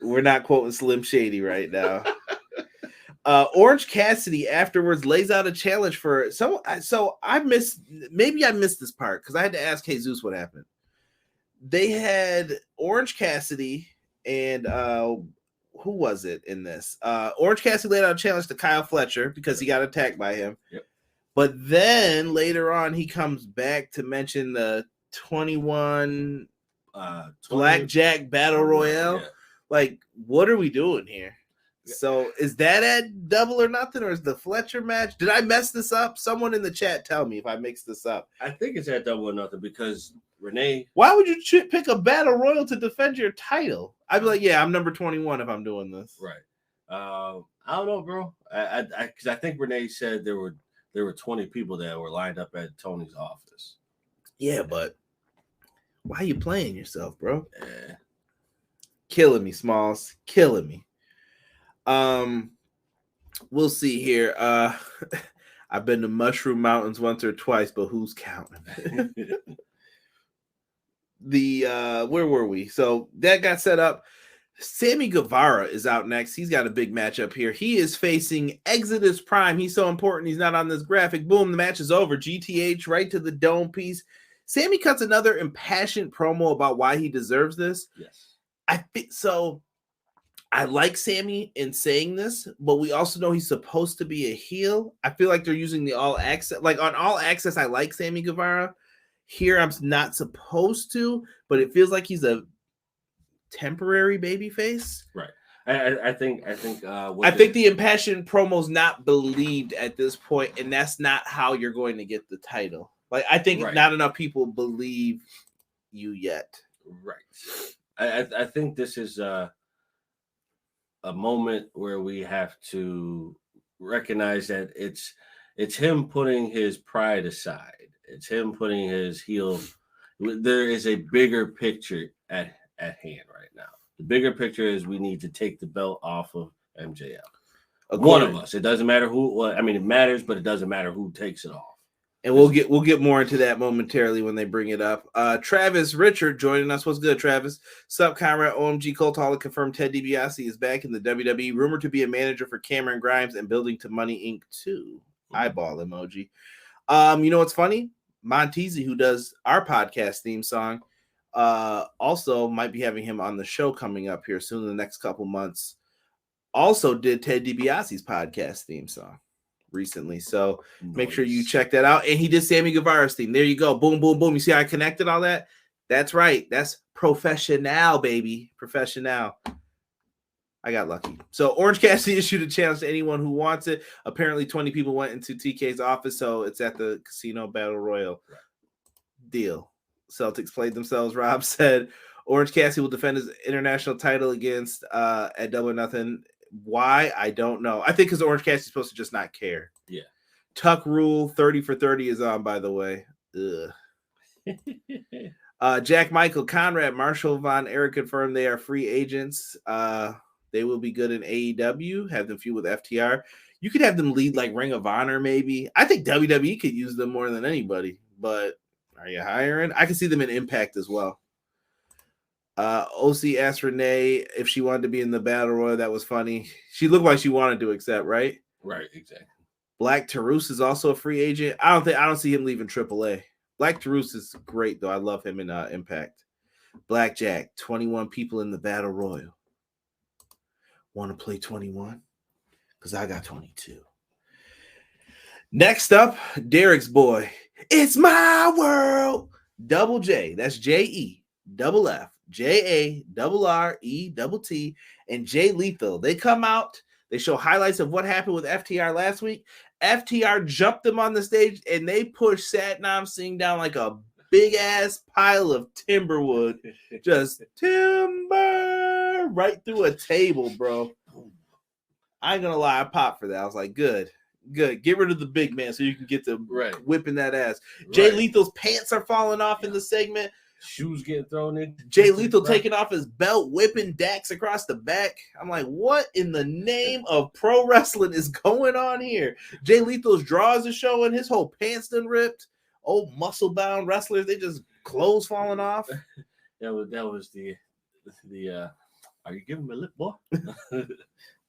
We're not quoting Slim Shady right now. Orange Cassidy afterwards lays out a challenge for so I missed this part because I had to ask Jesus what happened. They had Orange Cassidy and who was it in this? Orange Cassidy laid out a challenge to Kyle Fletcher because he got attacked by him. Yep. But then later on, he comes back to mention the 21 20 Blackjack Battle Royale. Yeah. Like, what are we doing here? So is that at Double or Nothing, or is the Fletcher match? Did I mess this up? Someone in the chat tell me if I mixed this up. I think it's at Double or Nothing because Renee. Why would you pick a Battle Royal to defend your title? I'd be like, yeah, I'm number 21 if I'm doing this. Right. I don't know, bro. Because I think Renee said there were 20 people that were lined up at Tony's office. Yeah, but why are you playing yourself, bro? Yeah. Killing me, Smalls. Killing me. We'll see here. I've been to Mushroom Mountains once or twice, but who's counting? Where were we? So that got set up. Sammy Guevara is out next. He's got a big matchup here. He is facing Exodus Prime. He's so important. He's not on this graphic. Boom, the match is over. GTH right to the dome piece. Sammy cuts another impassioned promo about why he deserves this. Yes. I like Sammy in saying this, but we also know he's supposed to be a heel. I feel like they're using the All Access. Like on All Access, I like Sammy Guevara. Here, I'm not supposed to, but it feels like he's a temporary babyface. Right. I think the impassioned promo's not believed at this point, and that's not how you're going to get the title. Like, I think not enough people believe you yet. Right. I think this is a moment where we have to recognize that it's him putting his pride aside. It's him putting his heel. There is a bigger picture at hand right now. The bigger picture is we need to take the belt off of MJF. One of us. It doesn't matter who. Well, I mean, it matters, but it doesn't matter who takes it off. And we'll get more into that momentarily when they bring it up. Travis Richard joining us. What's good, Travis? Sup, Conrad? OMG Cultaholic confirmed Ted DiBiase is back in the WWE, rumored to be a manager for Cameron Grimes and building to Money Inc. 2. Eyeball emoji. You know what's funny? Montezi, who does our podcast theme song, also might be having him on the show coming up here soon in the next couple months. Also did Ted DiBiase's podcast theme song recently. So make sure you check that out. And he did Sammy Guevara's theme. There you go. Boom, boom, boom. You see how I connected all that? That's right. That's professional, baby. Professional. I got lucky. So Orange Cassidy issued a challenge to anyone who wants it. Apparently 20 people went into TK's office, so it's at the Casino Battle Royal. Deal. Celtics played themselves. Rob said Orange Cassidy will defend his international title against at Double or Nothing. Why? I don't know. I think because Orange Cassidy's supposed to just not care. Yeah. Tuck Rule 30 for 30 is on, by the way. Jack Michael, Conrad, Marshall, Von Erich confirmed they are free agents. They will be good in AEW. Have them feud with FTR. You could have them lead like Ring of Honor, maybe. I think WWE could use them more than anybody. But are you hiring? I can see them in Impact as well. OC asked Renee if she wanted to be in the Battle Royal. That was funny. She looked like she wanted to accept, right? Right, exactly. Black Taurus is also a free agent. I don't see him leaving AAA. Black Taurus is great though. I love him in Impact. Blackjack, 21 people in the Battle Royal. Want to play 21? Because I got 22. Next up, Derek's boy. It's my world. Double J. That's JE. Double F. JARRETT and Jay Lethal. They come out. They show highlights of what happened with FTR last week. FTR jumped them on the stage and they pushed Satnam Singh down like a big ass pile of timberwood. Just timber right through a table, bro. I ain't gonna lie, I popped for that. I was like, good. Get rid of the big man so you can get to whipping that ass. Jay Lethal's pants are falling off in the segment. Shoes getting thrown in. Jay Lethal taking off his belt, whipping Dax across the back. I'm like, what in the name of pro wrestling is going on here? Jay Lethal's drawers are showing. His whole pants done ripped. Old muscle-bound wrestlers, they just clothes falling off. That was the are you giving me a lip, boy?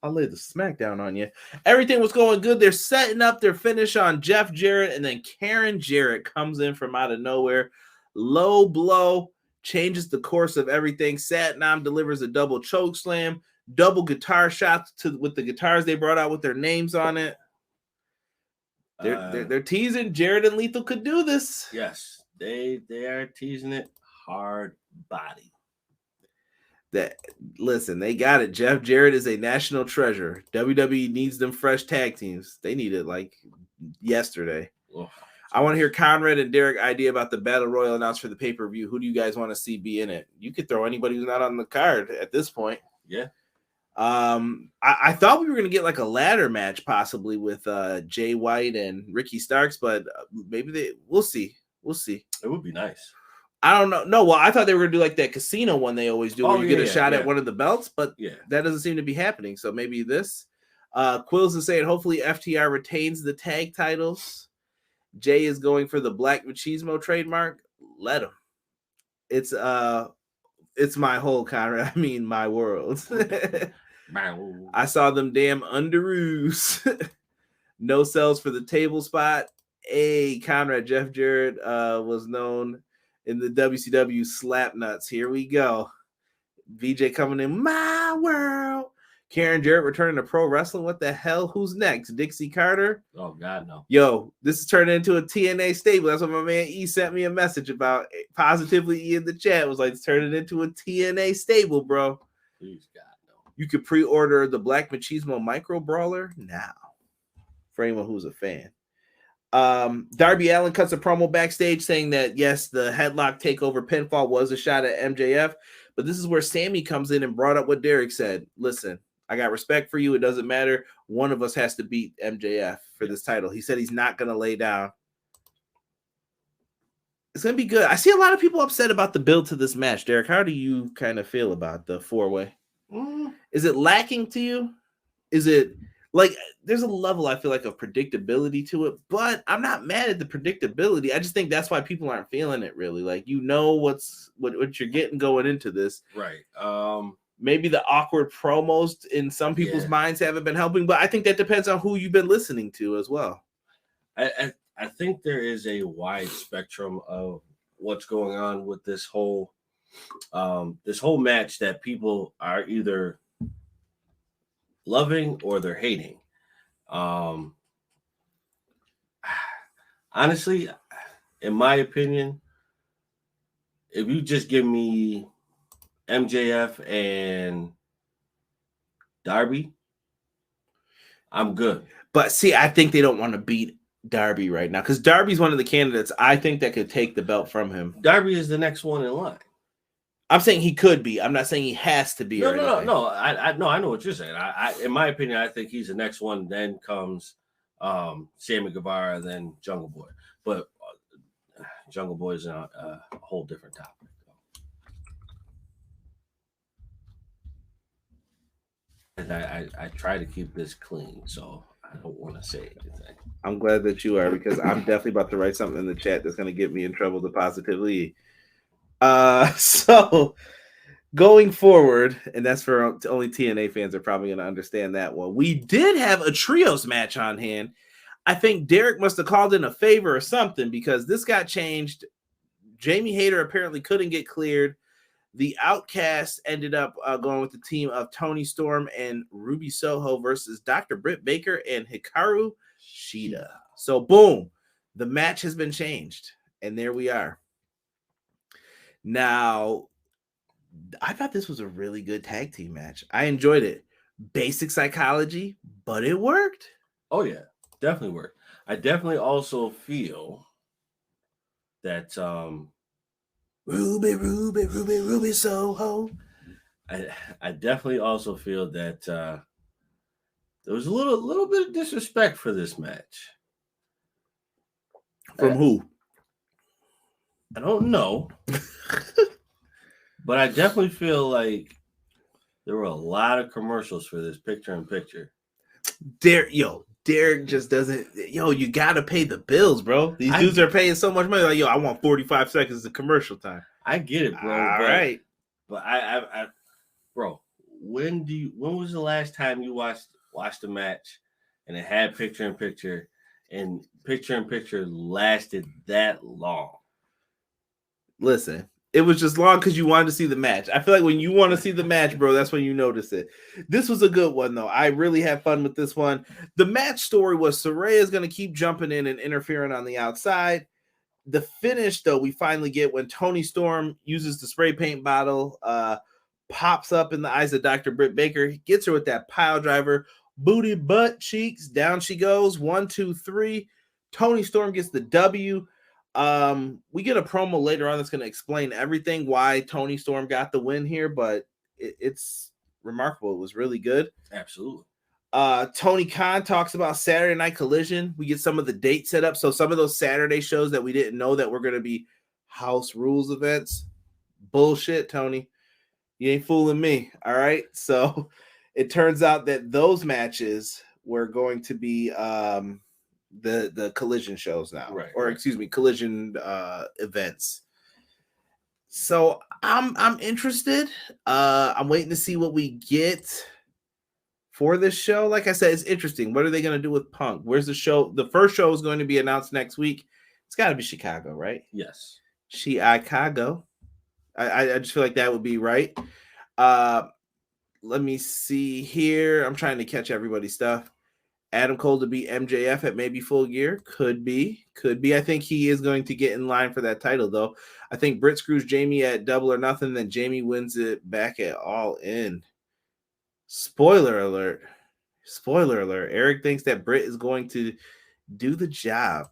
I'll lay the smackdown on you. Everything was going good. They're setting up their finish on Jeff Jarrett, and then Karen Jarrett comes in from out of nowhere. Low blow changes the course of everything. Satnam delivers a double choke slam, double guitar shots with the guitars they brought out with their names on it. They're teasing Jarrett and Lethal could do this. Yes, They are teasing it hard body. Listen, they got it. Jeff Jarrett is a national treasure. WWE needs them fresh tag teams. They need it like yesterday. Oh, I want to hear Conrad and Derek idea about the Battle Royal announced for the pay-per-view. Who do you guys want to see be in it? You could throw anybody who's not on the card at this point. Yeah. I thought we were going to get like a ladder match possibly with Jay White and Ricky Starks, but maybe we'll see. We'll see. It would be nice. I don't know. No, well, I thought they were going to do like that casino one they always do where you get a shot at one of the belts, but that doesn't seem to be happening. So maybe this. Quills is saying hopefully FTR retains the tag titles. Jay is going for the Black Machismo trademark. Let him. It's my whole Conrad. I mean, my world. I saw them damn underoos. No sells for the table spot. Hey, Conrad, Jeff Jarrett was known in the WCW slap nuts. Here we go. VJ coming in my world. Karen Jarrett returning to pro wrestling. What the hell? Who's next? Dixie Carter? Oh, God, no. Yo, this is turning into a TNA stable. That's what my man E sent me a message about. Positively E in the chat was like, it's turning into a TNA stable, bro. Please, God, no. You could pre-order the Black Machismo Micro Brawler now for anyone who's a fan. Darby Allin cuts a promo backstage saying that yes, the headlock takeover pinfall was a shot at MJF, but this is where Sammy comes in and brought up what Derek said. Listen, I got respect for you. It doesn't matter. One of us has to beat MJF for this title. He said he's not going to lay down. It's going to be good. I see a lot of people upset about the build to this match. Derek, how do you kind of feel about the four-way? Is it lacking to you? Is it like there's a level I feel like of predictability to it, but I'm not mad at the predictability. I just think that's why people aren't feeling it really. Like, you know what you're getting going into this. Right. Maybe the awkward promos in some people's minds haven't been helping, but I think that depends on who you've been listening to as well. I think there is a wide spectrum of what's going on with this whole match that people are either loving or they're hating. Honestly, in my opinion, if you just give me MJF and Darby, I'm good. But see, I think they don't want to beat Darby right now because Darby's one of the candidates I think that could take the belt from him. Darby is the next one in line. I'm saying he could be. I'm not saying he has to be. No. I know what you're saying. I in my opinion, I think he's the next one. Then comes Sammy Guevara, then Jungle Boy. But Jungle Boy is a whole different topic. And I try to keep this clean, so I don't want to say anything. I'm glad that you are, because I'm definitely about to write something in the chat that's going to get me in trouble to positively. So going forward, and that's for only TNA fans are probably going to understand that one. We did have a trios match on hand. I think Derek must have called in a favor or something because this got changed. Jamie Hayter apparently couldn't get cleared. The Outcasts ended up going with the team of Tony Storm and Ruby Soho versus Dr. Britt Baker and Hikaru Shida. So boom, the match has been changed, and there we are. Now, I thought this was a really good tag team match. I enjoyed it. Basic psychology, but it worked. Oh, yeah, definitely worked. I definitely also feel that Ruby Soho. I definitely also feel that there was a little bit of disrespect for this match. From who? I don't know. But I definitely feel like there were a lot of commercials for this picture-in-picture. Derek just doesn't. You got to pay the bills, bro. These dudes are paying so much money. Like, I want 45 seconds of commercial time. I get it, bro. All right. But I bro, when was the last time you watched a match and it had picture-in-picture and picture-in-picture lasted that long? Listen, it was just long because you wanted to see the match. I feel like when you want to see the match, bro, that's when you notice it. This was a good one, though. I really had fun with this one. The match story was Saraya is going to keep jumping in and interfering on the outside. The finish, though, we finally get when Toni Storm uses the spray paint bottle, pops up in the eyes of Dr. Britt Baker, gets her with that pile driver, booty, butt, cheeks, down she goes, 1, 2, 3. Toni Storm gets the W. We get a promo later on that's going to explain everything, why Toni Storm got the win here, but it's remarkable. It was really good. Absolutely. Tony Khan talks about Saturday Night Collision. We get some of the dates set up. So some of those Saturday shows that we didn't know that were going to be house rules events. Bullshit, Tony. You ain't fooling me. All right. So it turns out that those matches were going to be the Collision shows now, right? Or excuse me, Collision events. So I'm interested. I'm waiting to see what we get for this show. Like I said, it's interesting. What are they going to do with Punk? Where's the show? The first show is going to be announced next week. It's got to be Chicago, right? Yes. Chicago. I just feel like that would be right. Let me see here. I'm trying to catch everybody's stuff. Adam Cole to beat MJF at maybe Full Gear. Could be. I think he is going to get in line for that title, though. I think Britt screws Jamie at Double or Nothing, then Jamie wins it back at All In. Spoiler alert. Eric thinks that Britt is going to do the job.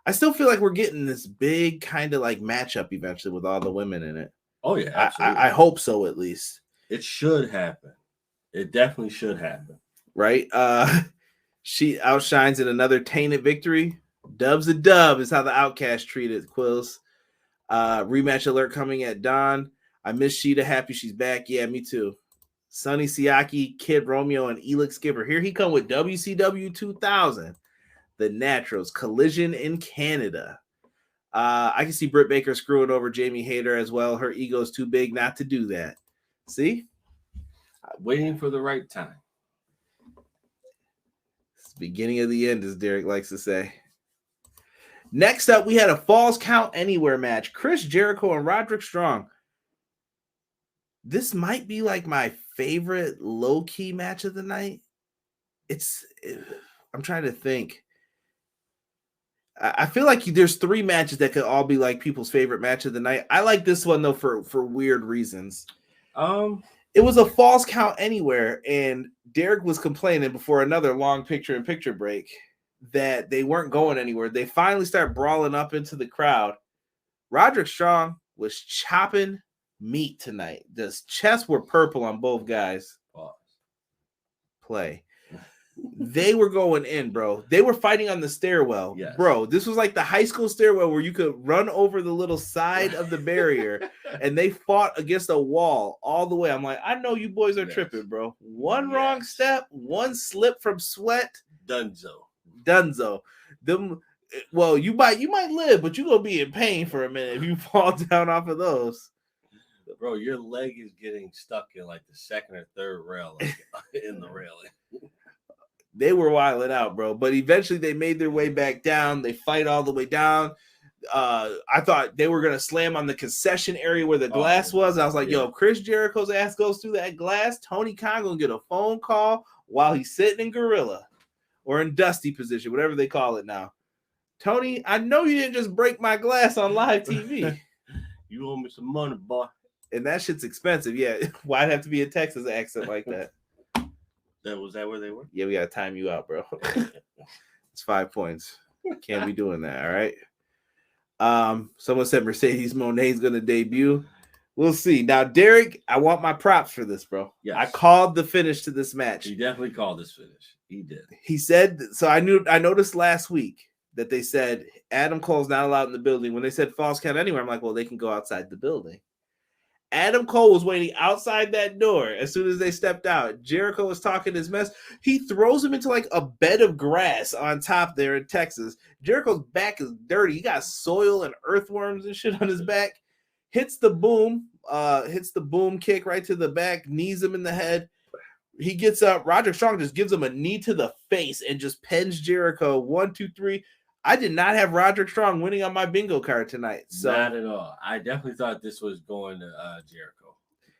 I still feel like we're getting this big kind of like matchup eventually with all the women in it. Oh, yeah. Absolutely. I hope so, at least. It should happen. It definitely should happen. Right? She outshines in another tainted victory. Dub's a dub is how the Outcast treated Quills. Rematch alert coming at Dawn. I miss Shida. Happy she's back. Yeah, me too. Sonny Siaki, Kid Romeo, and Elix Skipper. Here he come with WCW 2000. The Naturals. Collision in Canada. I can see Britt Baker screwing over Jamie Hayter as well. Her ego's too big not to do that. See? Waiting for the right time. It's the beginning of the end, as Derek likes to say. Next up, we had a Falls Count Anywhere match. Chris Jericho and Roderick Strong. This might be like my favorite low-key match of the night. I'm trying to think. I feel like there's 3 matches that could all be like people's favorite match of the night. I like this one, though, for weird reasons. It was a Falls Count Anywhere, and Derek was complaining before another long picture-in-picture break that they weren't going anywhere. They finally start brawling up into the crowd. Roderick Strong was chopping meat tonight. The chests were purple on both guys. Play. They were going in, bro. They were fighting on the stairwell. Yes. Bro, this was like the high school stairwell where you could run over the little side of the barrier, and they fought against a wall all the way. I'm like, I know you boys are tripping, bro. One wrong step, one slip from Sweat. Dunzo. Well, you might live, but you're going to be in pain for a minute if you fall down off of those. Bro, your leg is getting stuck in like the second or third rail in the railing. They were wilding out, bro. But eventually they made their way back down. They fight all the way down. I thought they were going to slam on the concession area where the glass was. I was like, yo, Chris Jericho's ass goes through that glass. Tony Khan going to get a phone call while he's sitting in gorilla or in dusty position, whatever they call it now. Tony, I know you didn't just break my glass on live TV. You owe me some money, boy. And that shit's expensive. Yeah. Why'd have to be a Texas accent like that? Was that where they were? Yeah, we got to time you out, bro. It's 5 points. Can't be doing that, all right? Someone said Mercedes Monet's going to debut. We'll see. Now, Derek, I want my props for this, bro. Yes. I called the finish to this match. He definitely called this finish. He did. He said, so I noticed last week that they said Adam Cole's not allowed in the building. When they said Falls Count Anywhere, I'm like, well, they can go outside the building. Adam Cole was waiting outside that door as soon as they stepped out. Jericho was talking his mess. He throws him into like a bed of grass on top there in Texas. Jericho's back is dirty. He got soil and earthworms and shit on his back. Hits the boom kick right to the back, knees him in the head. He gets up. Roderick Strong just gives him a knee to the face and just pens Jericho. 1, 2, 3. I did not have Roderick Strong winning on my bingo card tonight. So not at all. I definitely thought this was going to Jericho.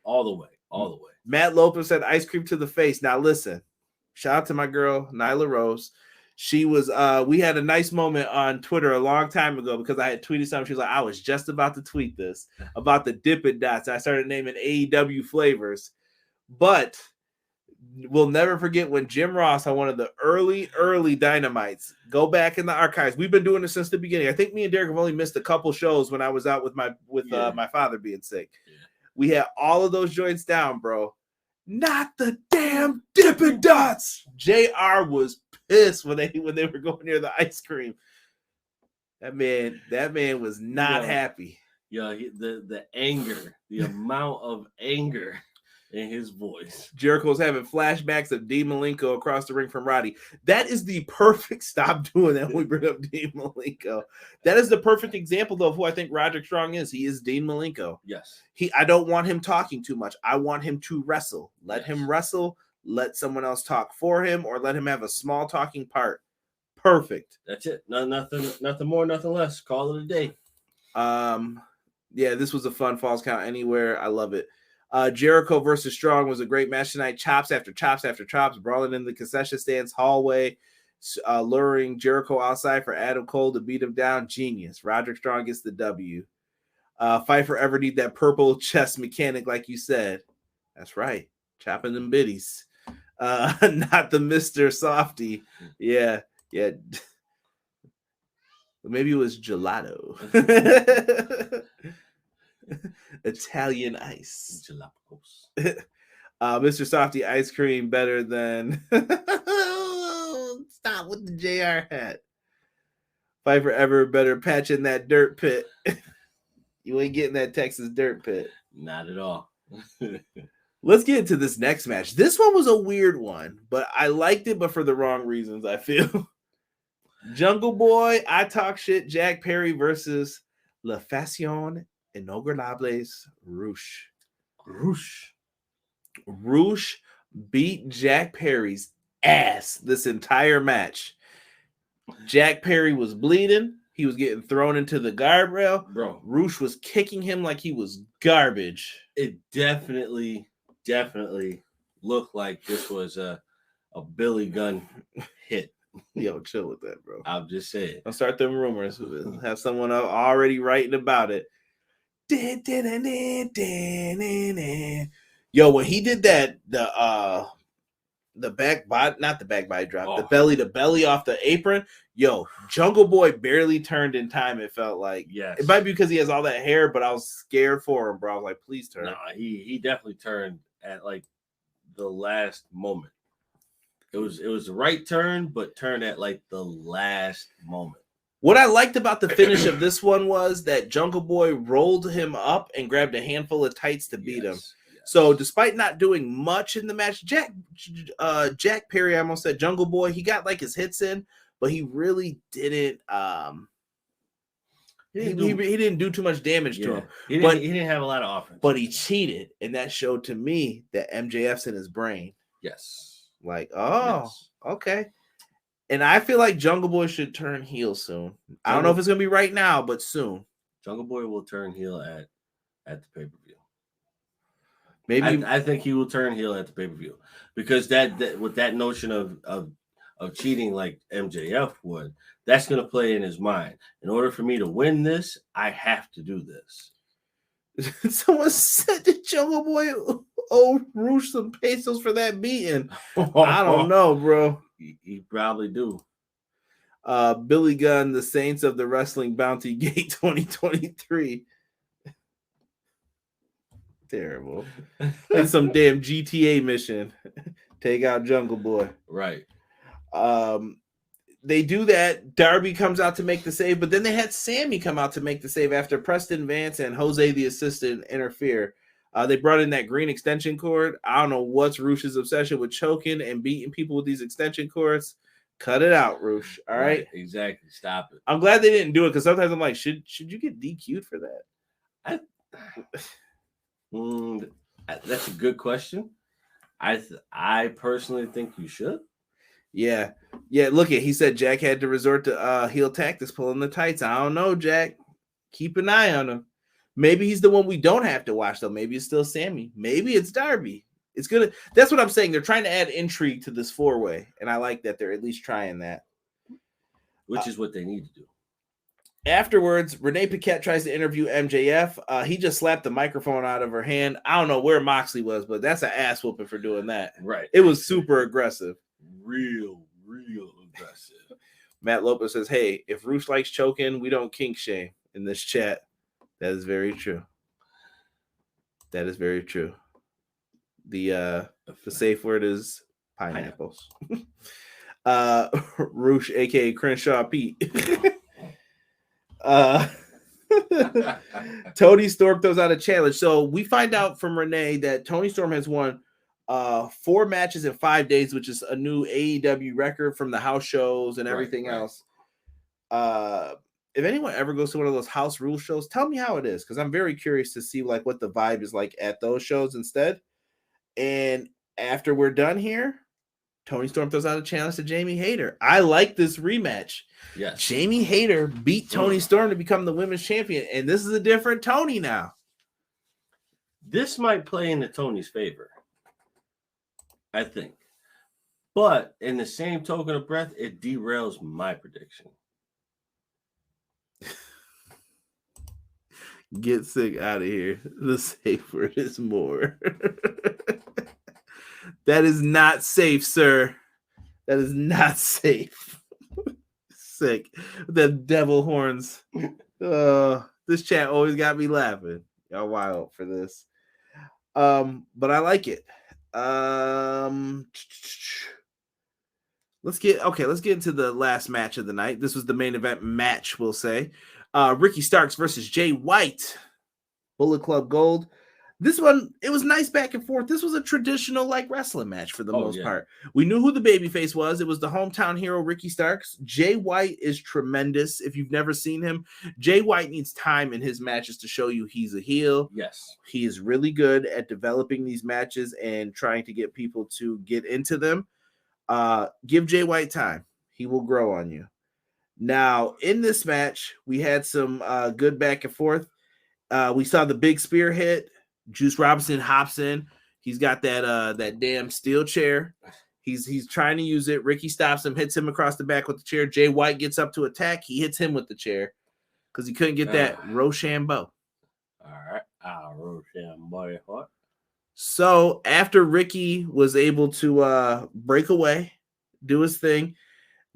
All the way. Matt Lopez said ice cream to the face. Now listen, shout out to my girl, Nyla Rose. She was we had a nice moment on Twitter a long time ago because I had tweeted something. She was like, I was just about to tweet this about the Dippin' Dots. I started naming AEW flavors, but we'll never forget when Jim Ross on one of the early Dynamites. Go back in the archives. We've been doing this since the beginning. I think me and Derek have only missed a couple shows when I was out with my father being sick. Yeah. We had all of those joints down, bro. Not the damn Dippin' Dots. JR was pissed when they were going near the ice cream. That man was not happy. Yeah, the anger, the amount of anger in his voice. Jericho's having flashbacks of Dean Malenko across the ring from Roddy. That is the perfect stop doing that when we bring up Dean Malenko. That is the perfect example, though, of who I think Roderick Strong is. He is Dean Malenko. Yes. I don't want him talking too much. I want him to wrestle. Let him wrestle. Let someone else talk for him, or let him have a small talking part. Perfect. That's it. Nothing more, nothing less. Call it a day. Yeah, this was a fun Falls Count Anywhere. I love it. Jericho versus Strong was a great match tonight. Chops after chops after chops, brawling in the concession stands hallway, luring Jericho outside for Adam Cole to beat him down. Genius. Roderick Strong gets the W. Fight Forever need that purple chest mechanic, like you said. That's right. Chopping them biddies. Not the Mr. Softy. Yeah. Maybe it was gelato. Italian ice. Mr. Softy ice cream better than stop with the JR hat. Fight Forever better patch in that dirt pit. You ain't getting that Texas dirt pit. Not at all. Let's get into this next match. This one was a weird one, but I liked it, but for the wrong reasons, I feel. Jungle Boy, I Talk Shit, Jack Perry versus La Fashion Innombrables Rush. Rush beat Jack Perry's ass this entire match. Jack Perry was bleeding. He was getting thrown into the guardrail. Bro, Rush was kicking him like he was garbage. It definitely looked like this was a Billy Gunn hit. Yo, chill with that, bro. I'm just saying. Don't start them rumors. Have someone already writing about it. Yo, when he did that, the back body, not the back body drop, the belly to belly off the apron. Yo, Jungle Boy barely turned in time. It felt like, yes, it might be because he has all that hair, but I was scared for him, bro. I was like, please turn. No, he definitely turned at like the last moment. It was the right turn, but turned at like the last moment. What I liked about the finish of this one was that Jungle Boy rolled him up and grabbed a handful of tights to beat him. Yes. So despite not doing much in the match, Jack Perry, I almost said Jungle Boy, he got like his hits in, but he really didn't. He didn't do too much damage to him. He didn't have a lot of offense. But he cheated, and that showed to me that MJF's in his brain. Yes. Like, okay. And I feel like Jungle Boy should turn heel soon. I don't know if it's gonna be right now, but soon. Jungle Boy will turn heel at the pay-per-view. Maybe I think he will turn heel at the pay-per-view because that with that notion of cheating like MJF would, that's gonna play in his mind. In order for me to win this, I have to do this. Someone said that Jungle Boy owed Rush some pesos for that beating. I don't know, bro. He probably do. Billy Gunn, the Saints of the Wrestling Bounty Gate 2023. Terrible. Like some damn GTA mission. Take out Jungle Boy. Right. They do that. Darby comes out to make the save, but then they had Sammy come out to make the save after Preston Vance and Jose the assistant interfere. They brought in that green extension cord. I don't know what's Rush's obsession with choking and beating people with these extension cords. Cut it out, Rush. All right? Exactly. Stop it. I'm glad they didn't do it because sometimes I'm like, should you get DQ'd for that? That's a good question. I personally think you should. Yeah. Look he said Jack had to resort to heel tactics, pulling the tights. I don't know, Jack. Keep an eye on him. Maybe he's the one we don't have to watch, though. Maybe it's still Sammy. Maybe it's Darby. It's gonna. That's what I'm saying. They're trying to add intrigue to this four-way, and I like that they're at least trying that. which is what they need to do. Afterwards, Renee Paquette tries to interview MJF. He just slapped the microphone out of her hand. I don't know where Moxley was, but that's an ass whooping for doing that. Right. It was super aggressive. Real aggressive. Matt Lopez says, hey, if Roosh likes choking, we don't kink shame in this chat. That is very true. That is very true. The safe word is pineapples. Roosh, aka Crenshaw Pete. Tony Storm throws out a challenge. So we find out from Renee that Tony Storm has won 4 matches in 5 days, which is a new AEW record from the house shows and everything else. If anyone ever goes to one of those house rule shows, tell me how it is, because I'm very curious to see like what the vibe is like at those shows instead. And after we're done here, Tony Storm throws out a challenge to Jamie Hayter. I like this rematch. Yes. Jamie Hayter beat Tony Storm to become the women's champion, and this is a different Tony now. This might play into Tony's favor, I think. But in the same token of breath, it derails my prediction. Get sick out of here. The safe word is more. That is not safe, sir. That is not safe. Sick. The devil horns. This chat always got me laughing. Y'all wild for this. But I like it. Let's get into the last match of the night. This was the main event match, we'll say. Ricky Starks versus Jay White. Bullet Club Gold. This one, it was nice back and forth. This was a traditional like wrestling match for the most part. We knew who the babyface was. It was the hometown hero, Ricky Starks. Jay White is tremendous. If you've never seen him, Jay White needs time in his matches to show you he's a heel. Yes. He is really good at developing these matches and trying to get people to get into them. Give Jay White time. He will grow on you. Now, in this match, we had some good back and forth. We saw the big spear hit. Juice Robinson hops in. He's got that damn steel chair. He's trying to use it. Ricky stops him, hits him across the back with the chair. Jay White gets up to attack. He hits him with the chair because he couldn't get that Rochambeau. All right. Rochambeau. So after Ricky was able to break away, do his thing,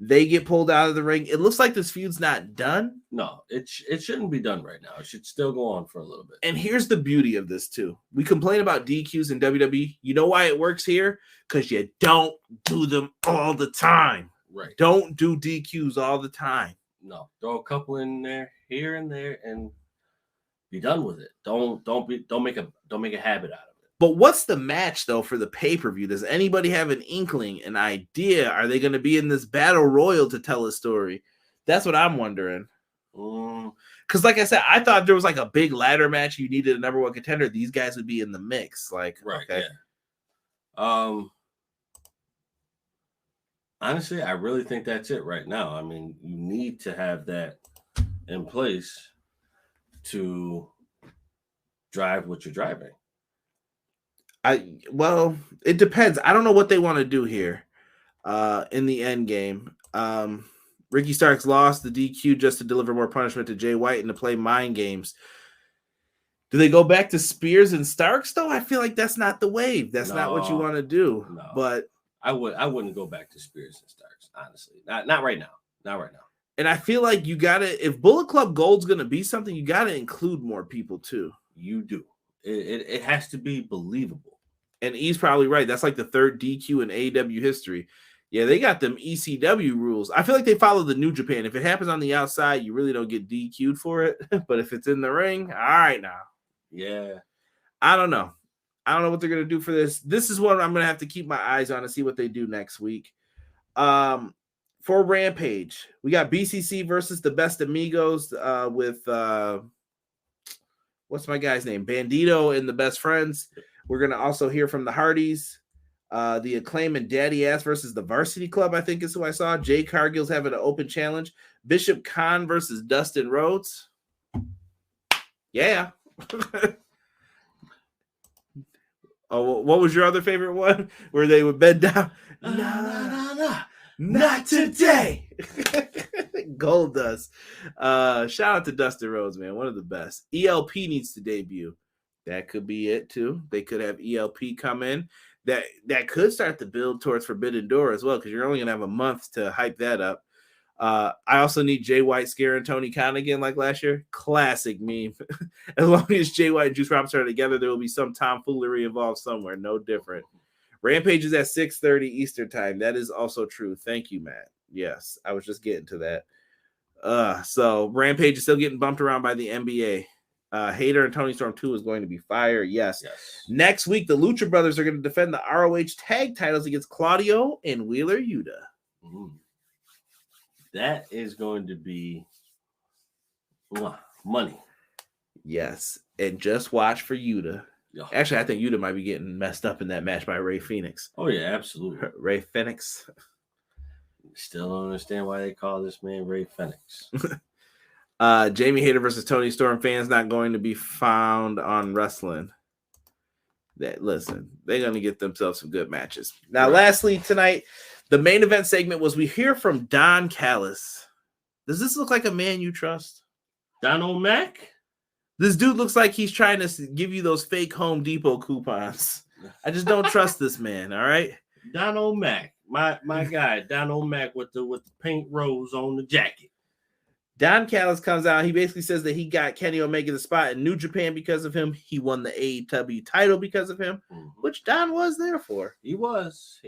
they get pulled out of the ring. It looks like this feud's not done. No, it shouldn't be done right now. It should still go on for a little bit. And here's the beauty of this too. We complain about DQs in WWE. You know why it works here? Because you don't do them all the time. Right. Don't do DQs all the time. No, throw a couple in there, here and there, and be done with it. Don't make a habit out of it. But what's the match though for the pay-per-view? Does anybody have an inkling, an idea? Are they going to be in this battle royal to tell a story? That's what I'm wondering. Because like I said, I thought there was like a big ladder match. You needed a number one contender. These guys would be in the mix. Like, right, okay. Yeah. Honestly, I really think that's it right now. I mean, you need to have that in place to drive what you're driving. Well, it depends. I don't know what they want to do here in the end game. Ricky Starks lost the DQ just to deliver more punishment to Jay White and to play mind games. Do they go back to Spears and Starks though? I feel like that's not the wave. That's not what you want to do. No. But I wouldn't go back to Spears and Starks, honestly. Not right now. Not right now. And I feel like you gotta, if Bullet Club Gold's gonna be something, you gotta include more people too. You do. It has to be believable. And he's probably right. That's like the third DQ in AEW history. Yeah, they got them ECW rules. I feel like they follow the New Japan. If it happens on the outside, you really don't get DQ'd for it. But if it's in the ring, all right now. Yeah. I don't know. I don't know what they're going to do for this. This is what I'm going to have to keep my eyes on and see what they do next week. For Rampage, we got BCC versus the Best Amigos with what's my guy's name? Bandito and the Best Friends. We're going to also hear from the Hardys, the Acclaim and Daddy Ass versus the Varsity Club, I think is who I saw. Jay Cargill's having an open challenge. Bishop Khan versus Dustin Rhodes. Yeah. Oh, what was your other favorite one? Where they would bend down? No. Not today. Gold Dust. Shout out to Dustin Rhodes, man. One of the best. ELP needs to debut. That could be it too. They could have ELP come in. That could start to build towards Forbidden Door as well, because you're only gonna have a month to hype that up. I also need Jay White scaring Tony Khan again like last year. Classic meme. As long as Jay White and Juice Robinson are together, there will be some tomfoolery involved somewhere. No different. Rampage is at 6:30 Eastern time. That is also true. Thank you, Matt. Yes, I was just getting to that. So Rampage is still getting bumped around by the NBA. Hayter and Tony Storm 2 is going to be fire. Yes. Next week, the Lucha Brothers are going to defend the ROH tag titles against Claudio and Wheeler Yuta. That is going to be money. Yes. And just watch for Yuta. Actually, I think Yuta might be getting messed up in that match by Ray Phoenix. Oh, yeah, absolutely. Ray Phoenix. Still don't understand why they call this man Ray Phoenix. Jamie Hayter versus Tony Storm fans not going to be found on wrestling. Listen, they're going to get themselves some good matches. Now, lastly, tonight, the main event segment was we hear from Don Callis. Does this look like a man you trust? Don O'Mac? This dude looks like he's trying to give you those fake Home Depot coupons. I just don't trust this man, all right? Don O'Mac, my guy, Don O'Mac with the pink rose on the jacket. Don Callis comes out. He basically says that he got Kenny Omega the spot in New Japan because of him. He won the AEW title because of him, which Don was there for. He was.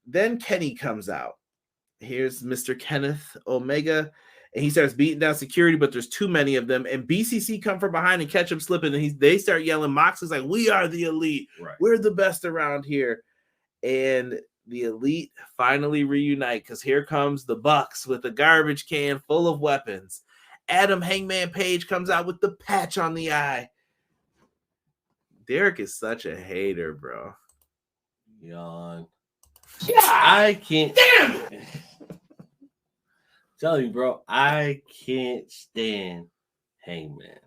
Then Kenny comes out. Here's Mr. Kenneth Omega, and he starts beating down security, but there's too many of them. And BCC come from behind and catch him slipping, and they start yelling. Moxley's like, "We are the elite. Right. We're the best around here." And the elite finally reunite, because here comes the Bucks with a garbage can full of weapons. Adam Hangman Page comes out with the patch on the eye. Derek is such a hater, bro. Yawn. I can't. Damn it! Tell you, bro, I can't stand Hangman.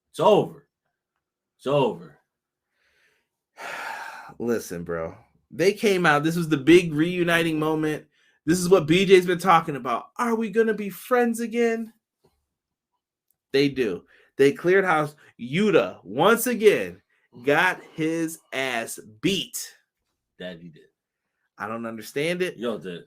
It's over. Listen, bro. They came out. This was the big reuniting moment. This is what BJ's been talking about. Are we going to be friends again? They do. They cleared house. Yuta, once again, got his ass beat. That he did. I don't understand it. Yo, the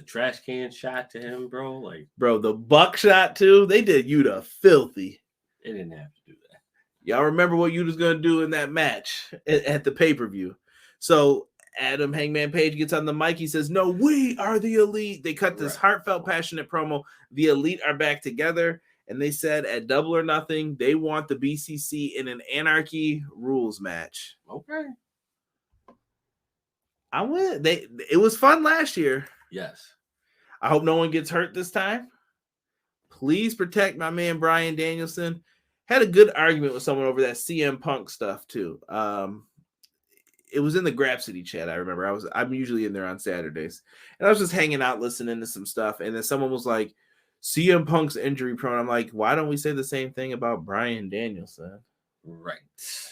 trash can shot to him, bro. Bro, the buckshot too. They did Yuta filthy. They didn't have to do that. Y'all remember what Yuta's going to do in that match at the pay-per-view. So Adam Hangman Page gets on the mic. He says, "No, we are the elite." They cut this heartfelt, passionate promo. The elite are back together. And they said at Double or Nothing, they want the BCC in an Anarchy rules match. Okay. I went. It was fun last year. Yes. I hope no one gets hurt this time. Please protect my man Bryan Danielson. Had a good argument with someone over that CM Punk stuff too. It was in the Grab City chat. I remember. I'm usually in there on Saturdays, and I was just hanging out listening to some stuff. And then someone was like, "CM Punk's injury prone." I'm like, why don't we say the same thing about Bryan Danielson? Right.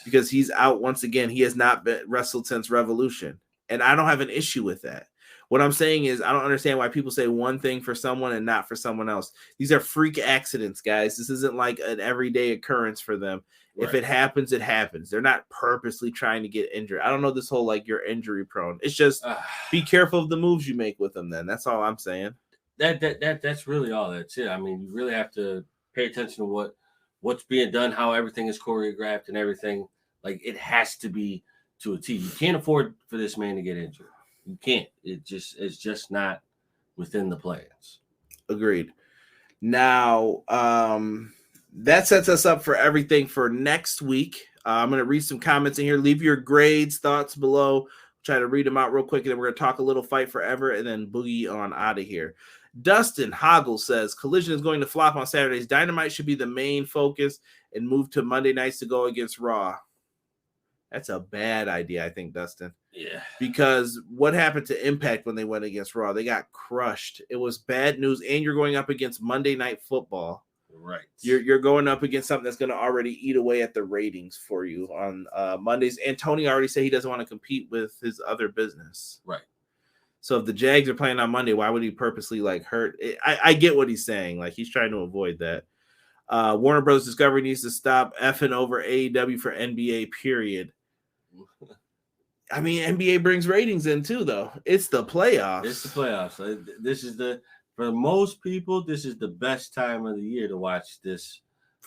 Because he's out once again. He has not been wrestled since Revolution, and I don't have an issue with that. What I'm saying is I don't understand why people say one thing for someone and not for someone else. These are freak accidents, guys. This isn't like an everyday occurrence for them. Right. If it happens, it happens. They're not purposely trying to get injured. I don't know this whole like you're injury prone. It's just be careful of the moves you make with them then. That's all I'm saying. That's really all that's it. I mean, you really have to pay attention to what's being done, how everything is choreographed and everything. Like it has to be to a T. You can't afford for this man to get injured. You can't. It's just not within the plans. Agreed. Now, that sets us up for everything for next week. I'm going to read some comments in here. Leave your grades, thoughts below. Try to read them out real quick, and then we're going to talk a little Fight Forever and then boogie on out of here. Dustin Hoggle says, Collision is going to flop on Saturdays. Dynamite should be the main focus and move to Monday nights to go against Raw. That's a bad idea, I think, Dustin. Yeah. Because what happened to Impact when they went against Raw? They got crushed. It was bad news, and you're going up against Monday Night Football. Right. You're going up against something that's going to already eat away at the ratings for you on Mondays. And Tony already said he doesn't want to compete with his other business. Right. So if the Jags are playing on Monday, why would he purposely like hurt? I get what he's saying. Like he's trying to avoid that. Warner Brothers Discovery needs to stop effing over AEW for NBA, period. I mean, NBA brings ratings in too, though. It's the playoffs. It's the playoffs. This is for most people, this is the best time of the year to watch this.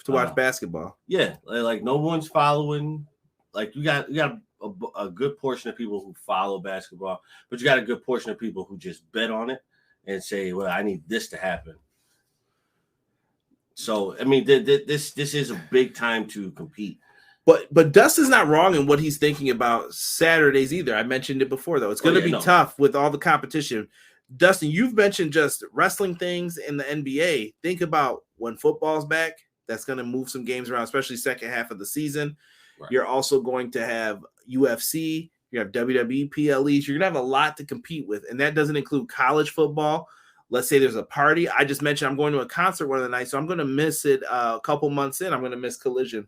To watch basketball. Yeah, like no one's following. Like you got a good portion of people who follow basketball, but you got a good portion of people who just bet on it and say, "Well, I need this to happen." So, I mean, this is a big time to compete. But Dustin's not wrong in what he's thinking about Saturdays either. I mentioned it before, though. It's going to be tough with all the competition. Dustin, you've mentioned just wrestling things in the NBA. Think about when football's back. That's going to move some games around, especially second half of the season. Right. You're also going to have UFC. You have WWE, PLEs. You're going to have a lot to compete with, and that doesn't include college football. Let's say there's a party. I just mentioned I'm going to a concert one of the nights, so I'm going to miss it a couple months in. I'm going to miss Collision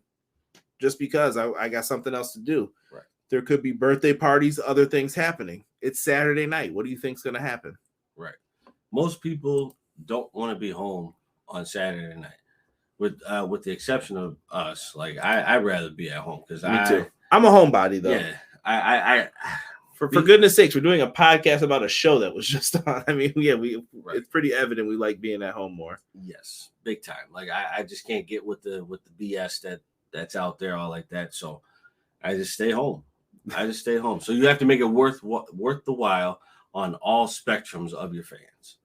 just because I got something else to do. Right. There could be birthday parties, other things happening. It's Saturday night. What do you think's going to happen? Right. Most people don't want to be home on Saturday night. With the exception of us, like I'd rather be at home because Me too. I'm a homebody though. Yeah, I for goodness sakes, we're doing a podcast about a show that was just on. I mean, yeah, right. It's pretty evident we like being at home more. Yes, big time. Like I just can't get with the BS that's out there all like that. So I just stay home. So you have to make it worth the while on all spectrums of your fans.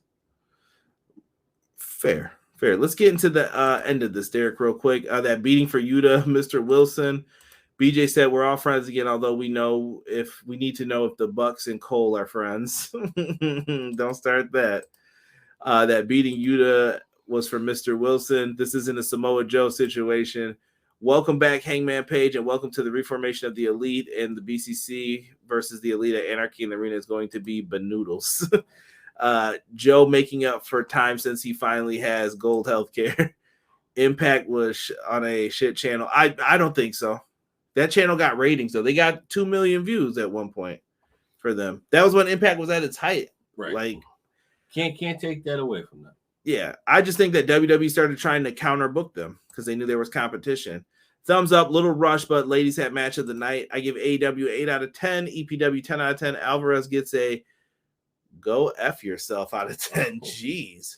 Fair. Let's get into the end of this, Derek, real quick. That beating for Yuta, Mr. Wilson. BJ said we're all friends again, although we need to know if the Bucks and Cole are friends. Don't start that. That beating Yuta was for Mr. Wilson. This isn't a Samoa Joe situation. Welcome back, Hangman Page, and welcome to the reformation of the Elite, and the BCC versus the Elite at Anarchy in the Arena is going to be banoodles. Joe making up for time since he finally has gold healthcare. Impact was on a shit channel. I don't think so. That channel got ratings though. They got 2 million views at one point for them. That was when Impact was at its height. Right. Like can't take that away from them. Yeah. I just think that WWE started trying to counter book them because they knew there was competition. Thumbs up, little rush, but ladies had match of the night. I give AEW 8 out of 10, EPW 10 out of 10. Alvarez gets a go F yourself out of 10. Jeez.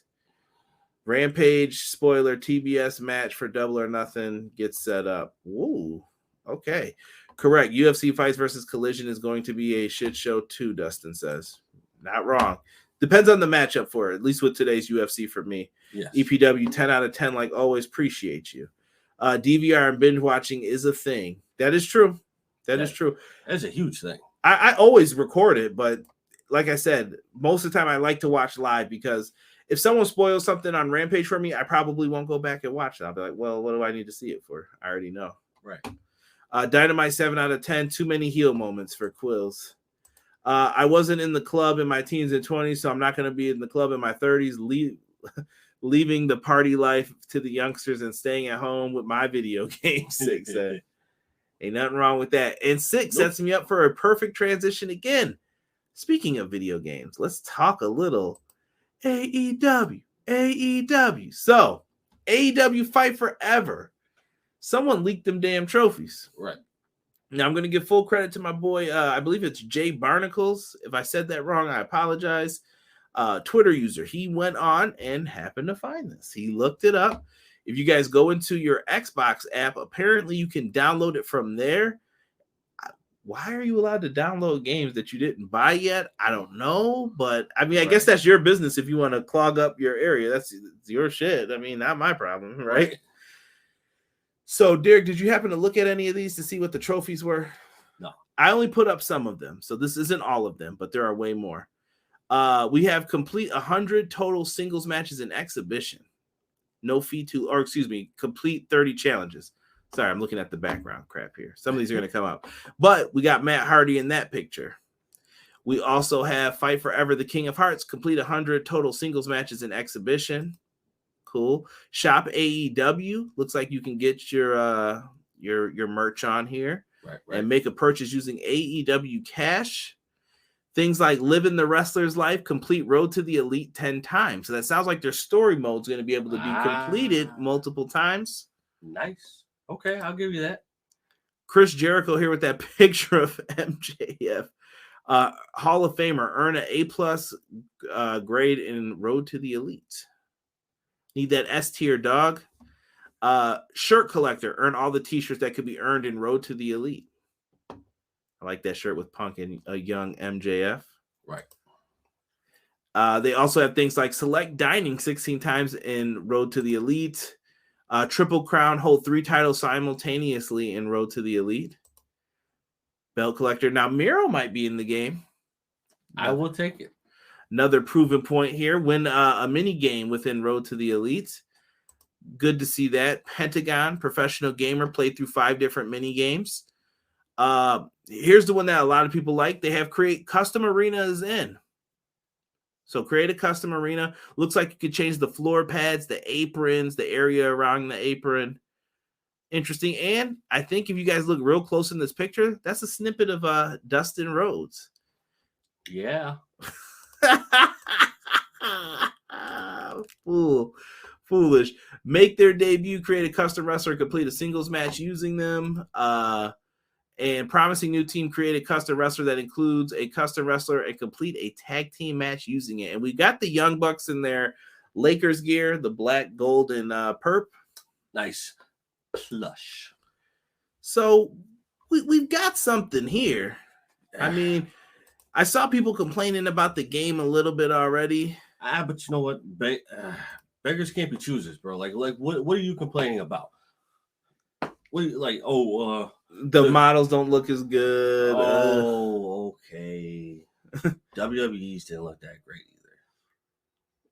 Rampage spoiler TBS match for Double or Nothing gets set up. Woo. Okay. Correct. UFC fights versus Collision is going to be a shit show too, Dustin says. Not wrong. Depends on the matchup for it, at least with today's UFC for me. Yes. EPW 10 out of 10, like always, appreciate you. DVR and binge watching is a thing. That is true. That is true. That's a huge thing. I always record it, but like I said, most of the time I like to watch live because if someone spoils something on Rampage for me, I probably won't go back and watch it. I'll be like, well, what do I need to see it for? I already know. Right. Dynamite 7 out of 10. Too many heel moments for Quills. I wasn't in the club in my teens and 20s, so I'm not going to be in the club in my 30s, leaving the party life to the youngsters and staying at home with my video games. 6 said. Ain't nothing wrong with that. And 6 sets me up for a perfect transition again. Speaking of video games, let's talk a little AEW. So, AEW Fight Forever. Someone leaked them damn trophies. Right. Now, I'm going to give full credit to my boy. I believe it's Jay Barnacles. If I said that wrong, I apologize. Twitter user. He went on and happened to find this. He looked it up. If you guys go into your Xbox app, apparently you can download it from there. Why are you allowed to download games that you didn't buy yet? I don't know, but I mean, I guess that's your business if you want to clog up your area. That's your shit. I mean, not my problem, right? So, Derek, did you happen to look at any of these to see what the trophies were? No. I only put up some of them, so this isn't all of them, but there are way more. We have complete 100 total singles matches in exhibition. No fee to, or excuse me, complete 30 challenges. Sorry, I'm looking at the background crap here. Some of these are going to come up. But we got Matt Hardy in that picture. We also have Fight Forever, the King of Hearts, complete 100 total singles matches in exhibition. Cool. Shop AEW. Looks like you can get your merch on here. Right. And make a purchase using AEW Cash. Things like living the wrestler's life, complete Road to the Elite 10 times. So that sounds like their story mode is going to be able to be completed multiple times. Nice. Okay, I'll give you that. Chris Jericho here with that picture of MJF. Hall of Famer, earn an A+ grade in Road to the Elite. Need that S tier, dog. Shirt collector, earn all the t-shirts that could be earned in Road to the Elite. I like that shirt with Punk and a young MJF. Right. They also have things like select dining 16 times in Road to the Elite. Triple Crown, hold 3 titles simultaneously in Road to the Elite. Belt collector. Now, Miro might be in the game. I will take it. Another proven point here. Win a mini game within Road to the Elite. Good to see that. Pentagon, professional gamer, played through 5 different mini games. Here's the one that a lot of people like. They have create custom arenas in. So create a custom arena. Looks like you could change the floor pads, the aprons, the area around the apron. Interesting. And I think if you guys look real close in this picture, that's a snippet of Dustin Rhodes. Yeah. Foolish. Make their debut, create a custom wrestler, complete a singles match using them. And promising new team, create a custom wrestler that includes a custom wrestler and complete a tag team match using it. And we got the Young Bucks in their Lakers gear, the black, gold, and perp. Nice. Plush. So we've got something here. I mean, I saw people complaining about the game a little bit already. But you know what? Beggars can't be choosers, bro. Like what are you complaining about? What are you, like, the models don't look as good. Okay. WWE's didn't look that great either.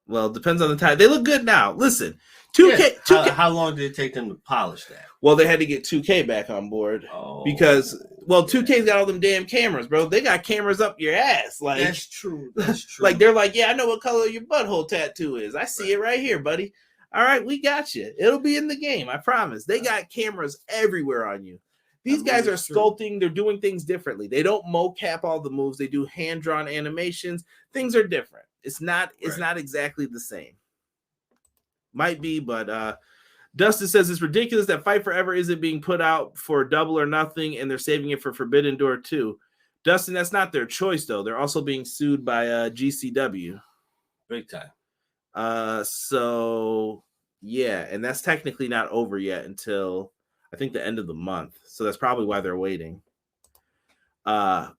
Well, it depends on the time. They look good now. Listen, 2K. Yeah. 2K. How long did it take them to polish that? Well, they had to get 2K back on board because 2K's got all them damn cameras, bro. They got cameras up your ass. Like that's true. That's true. Like they're like, yeah, I know what color your butthole tattoo is. I see it right here, buddy. All right, we got you. It'll be in the game. I promise. They got cameras everywhere on you. These guys are sculpting. They're doing things differently. They don't mocap all the moves. They do hand-drawn animations. Things are different. It's not exactly the same. Might be, but Dustin says it's ridiculous that Fight Forever isn't being put out for Double or Nothing, and they're saving it for Forbidden Door 2. Dustin, that's not their choice, though. They're also being sued by GCW. Big time. So, yeah, and that's technically not over yet until I think the end of the month. So that's probably why they're waiting.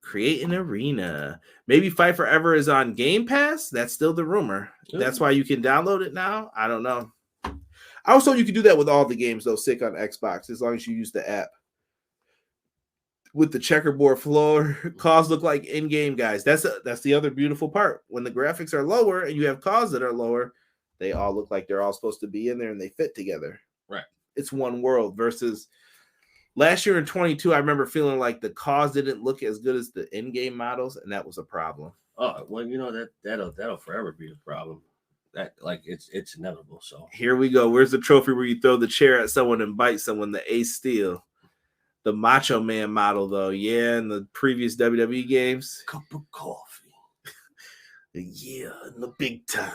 Create an arena. Maybe Fight Forever is on Game Pass. That's still the rumor. Ooh. That's why you can download it now. I don't know. I was told you could do that with all the games, though, sick on Xbox, as long as you use the app. With the checkerboard floor, cause look like in-game guys. That's the other beautiful part. When the graphics are lower and you have cause that are lower, they all look like they're all supposed to be in there and they fit together. Right. It's one world versus last year in 22, I remember feeling like the cause didn't look as good as the in-game models, and that was a problem. Oh, well, you know, that'll forever be a problem. That, like, it's inevitable. So here we go. Where's the trophy where you throw the chair at someone and bite someone? The Ace Steel. The Macho Man model, though. Yeah, in the previous WWE games. Cup of coffee. Yeah, in the big time.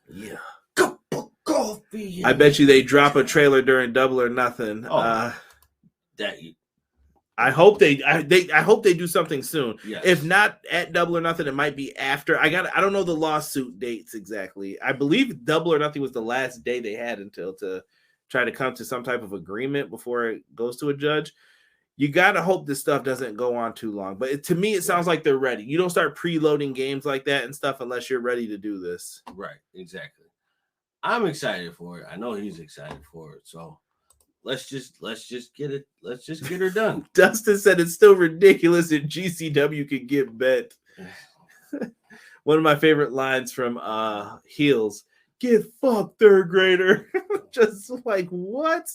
Yeah. Cup of coffee. I bet you they drop a trailer during Double or Nothing. I hope they do something soon. Yes. If not at Double or Nothing, it might be after. I don't know the lawsuit dates exactly. I believe Double or Nothing was the last day they had until to try to come to some type of agreement before it goes to a judge. You got to hope this stuff doesn't go on too long. But to me, it sounds like they're ready. You don't start preloading games like that and stuff unless you're ready to do this. Right, exactly. I'm excited for it. I know he's excited for it. So let's just get it. Let's just get her done. Dustin said it's still ridiculous if GCW could get bet. One of my favorite lines from Heels. Get fucked, third grader. Just like, what?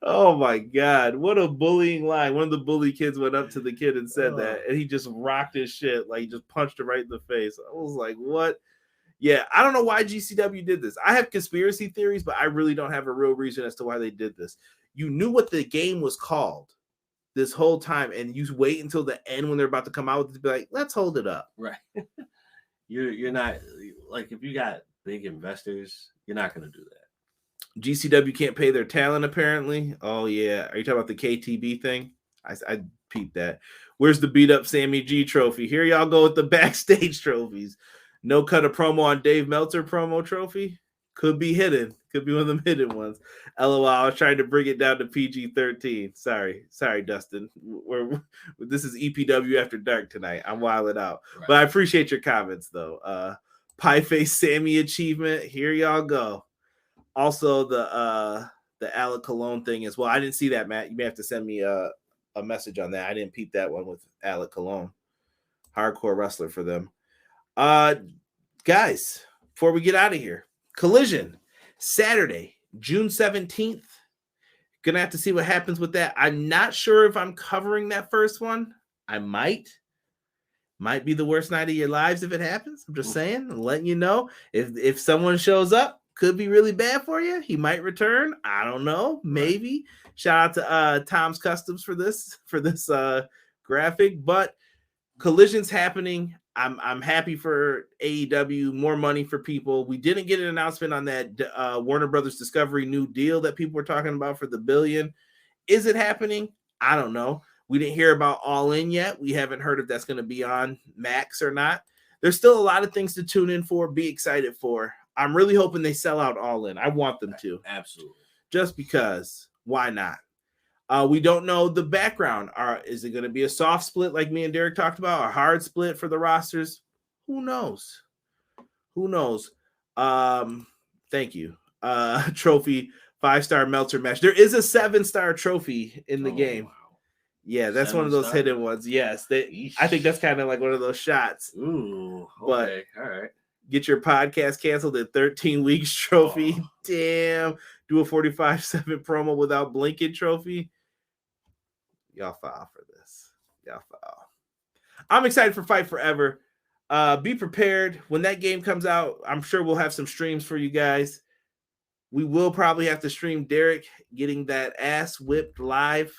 Oh my God, what a bullying line. One of the bully kids went up to the kid and said that, and he just rocked his shit. Like, he just punched him right in the face. I was like, what? Yeah, I don't know why GCW did this. I have conspiracy theories, but I really don't have a real reason as to why they did this. You knew what the game was called. this whole time, and you wait until the end when they're about to come out with it to be like, let's hold it up. Right. You're not like, if you got big investors, you're not going to do that. GCW can't pay their talent apparently. Oh yeah, are you talking about the KTB thing? I peeped that. Where's the beat up Sammy G trophy? Here y'all go with the backstage trophies. No cut a promo on Dave Meltzer promo trophy. Could be hidden. Could be one of them hidden ones. LOL. I was trying to bring it down to PG-13. Sorry, Dustin. This is EPW After Dark tonight. I'm wilding out. Right. But I appreciate your comments, though. Pie Face Sammy achievement. Here y'all go. Also, the Alec Cologne thing as well. I didn't see that, Matt. You may have to send me a message on that. I didn't peep that one with Alec Cologne. Hardcore wrestler for them. Guys, before we get out of here, Collision, Saturday, June 17th. Gonna have to see what happens with that. I'm not sure if I'm covering that first one. I might be the worst night of your lives if it happens. I'm just saying, I'm letting you know. If someone shows up, could be really bad for you. He might return. I don't know. Maybe. Shout out to Tom's Customs for this graphic. But Collision's happening. I'm happy for AEW, more money for people. We didn't get an announcement on that Warner Brothers Discovery new deal that people were talking about for the $1 billion. Is it happening? I don't know. We didn't hear about All In yet. We haven't heard if that's going to be on Max or not. There's still a lot of things to tune in for, be excited for. I'm really hoping they sell out All In. I want them to. Absolutely. Just because. Why not? We don't know the background. Is it going to be a soft split like me and Derek talked about? A hard split for the rosters? Who knows? Thank you. Trophy, 5-star Meltzer match. There is a 7-star trophy in the game. Wow. Yeah, that's one of those hidden ones. Yes. I think that's kind of like one of those shots. Ooh, okay. But all right. Get your podcast canceled in 13 weeks trophy. Oh. Damn. Do a 45-7 promo without blinking trophy. Y'all foul for this. Y'all foul. I'm excited for Fight Forever. Be prepared. When that game comes out, I'm sure we'll have some streams for you guys. We will probably have to stream Derek getting that ass whipped live.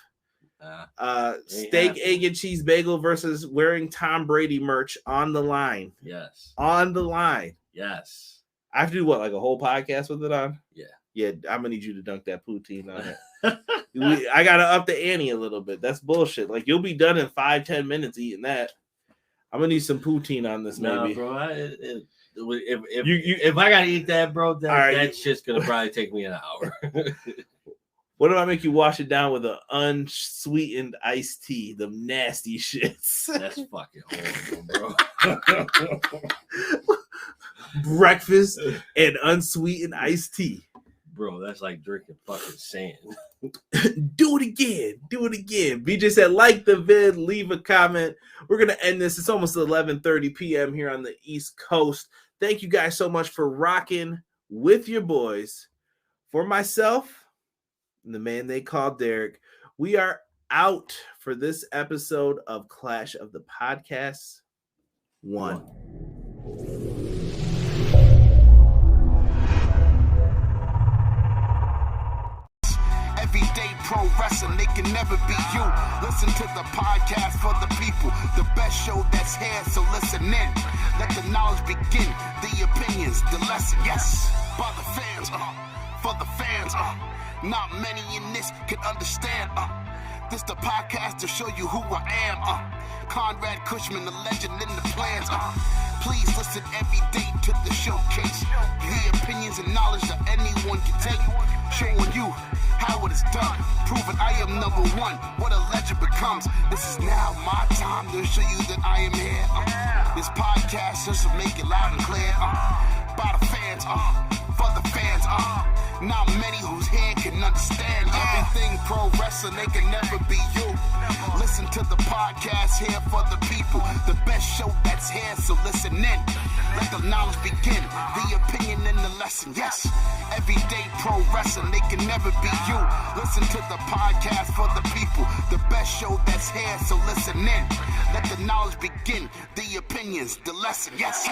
Steak, egg, and cheese bagel versus wearing Tom Brady merch on the line. Yes. On the line. Yes. I have to do what, like a whole podcast with it on? Yeah. Yeah, I'm gonna need you to dunk that poutine on it. I gotta up the ante a little bit. That's bullshit. Like, you'll be done in 5-10 minutes eating that. I'm gonna need some poutine on this, maybe. Bro. If I gotta eat that, bro, that shit's gonna probably take me an hour. What if I make you wash it down with an unsweetened iced tea? The nasty shits. That's fucking horrible, bro. Breakfast and unsweetened iced tea. Bro, that's like drinking fucking sand. Do it again. BJ said, like the vid, leave a comment. We're going to end this. It's almost 11:30 p.m. here on the East Coast. Thank you guys so much for rocking with your boys. For myself, and the man they call Derek, we are out for this episode of Clash of the Podcasts 1. Everyday pro wrestling, they can never be you. Listen to the podcast for the people, the best show that's here, so listen in. Let the knowledge begin, the opinions, the lesson, yes. By the fans, for the fans, not many in this can understand, this the podcast to show you who I am, Conrad Cushman, the legend in the plans, please listen every day to the showcase, the opinions and knowledge that anyone can take, showing you how it is done, proving I am number one, what a legend becomes. This is now my time to show you that I am here. This podcast just to make it loud and clear. By the fans, for the fans, not many who's here can understand everything pro wrestling, they can never be you. Listen to the podcast here for the people, the best show that's here, so listen in. Let the knowledge begin, the opinion and the lesson, yes. Everyday pro wrestling, they can never be you. Listen to the podcast for the people, the best show that's here, so listen in. Let the knowledge begin, the opinions, the lesson, yes.